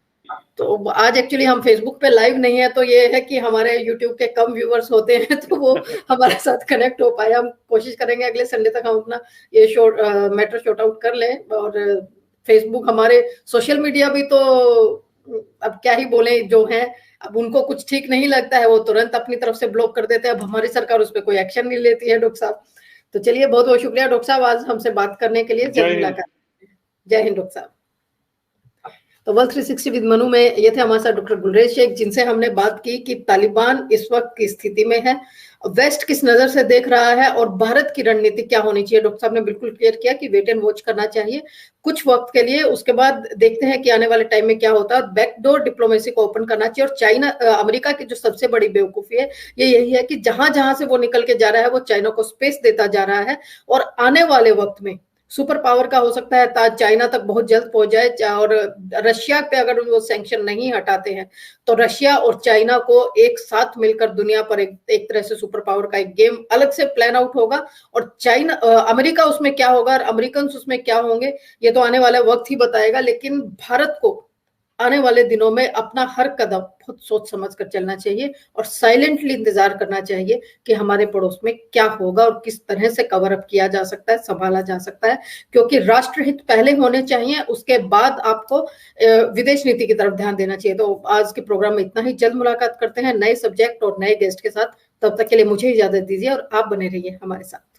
तो आज एक्चुअली हम फेसबुक पे लाइव नहीं है, तो ये है कि हमारे यूट्यूब के कम व्यूवर्स होते हैं तो वो हमारे साथ कनेक्ट हो पाए। हम कोशिश करेंगे अगले संडे तक हम अपना ये मैटर शॉर्ट आउट कर लें। और फेसबुक हमारे सोशल मीडिया भी तो अब क्या ही बोले जो है, अब उनको कुछ ठीक नहीं लगता है वो तुरंत अपनी तरफ से ब्लॉक कर देते हैं। अब हमारी सरकार उस पर कोई एक्शन नहीं लेती है डॉक्टर साहब। तो चलिए, बहुत बहुत शुक्रिया डॉक्टर साहब आज हमसे बात करने के लिए। जल्द मुलाकात। जय हिंद डॉक्टर साहब। तो वर्ल्ड 360 विद मनु में ये थे हमारे साथ डॉक्टर गुलरेज शेख, जिनसे हमने बात की कि तालिबान इस वक्त की स्थिति में है, वेस्ट किस नजर से देख रहा है और भारत की रणनीति क्या होनी चाहिए। डॉक्टर साहब ने बिल्कुल क्लियर किया कि वेट एंड वॉच करना चाहिए कुछ वक्त के लिए, उसके बाद देखते हैं कि आने वाले टाइम में क्या होता है। बैकडोर डिप्लोमेसी को ओपन करना चाहिए। और चाइना, अमेरिका की जो सबसे बड़ी बेवकूफी है ये यही है कि जहां जहां से वो निकल के जा रहा है वो चाइना को स्पेस देता जा रहा है। और आने वाले वक्त में सुपर पावर का हो सकता है चाइना तक बहुत जल्द पहुंच जाए। और रशिया पे अगर वो सैंक्शन नहीं हटाते हैं तो रशिया और चाइना को एक साथ मिलकर दुनिया पर एक तरह से सुपर पावर का एक गेम अलग से प्लान आउट होगा। और चाइना, अमेरिका उसमें क्या होगा और अमेरिकन उसमें क्या होंगे ये तो आने वाला वक्त ही बताएगा। लेकिन भारत को आने वाले दिनों में अपना हर कदम बहुत सोच समझ कर चलना चाहिए और साइलेंटली इंतजार करना चाहिए कि हमारे पड़ोस में क्या होगा और किस तरह से कवर अप किया जा सकता है, संभाला जा सकता है। क्योंकि राष्ट्रहित पहले होने चाहिए, उसके बाद आपको विदेश नीति की तरफ ध्यान देना चाहिए। तो आज के प्रोग्राम में इतना ही। जल्द मुलाकात करते हैं नए सब्जेक्ट और नए गेस्ट के साथ। तब तक के लिए मुझे इजाजत दीजिए और आप बने रहिए हमारे साथ।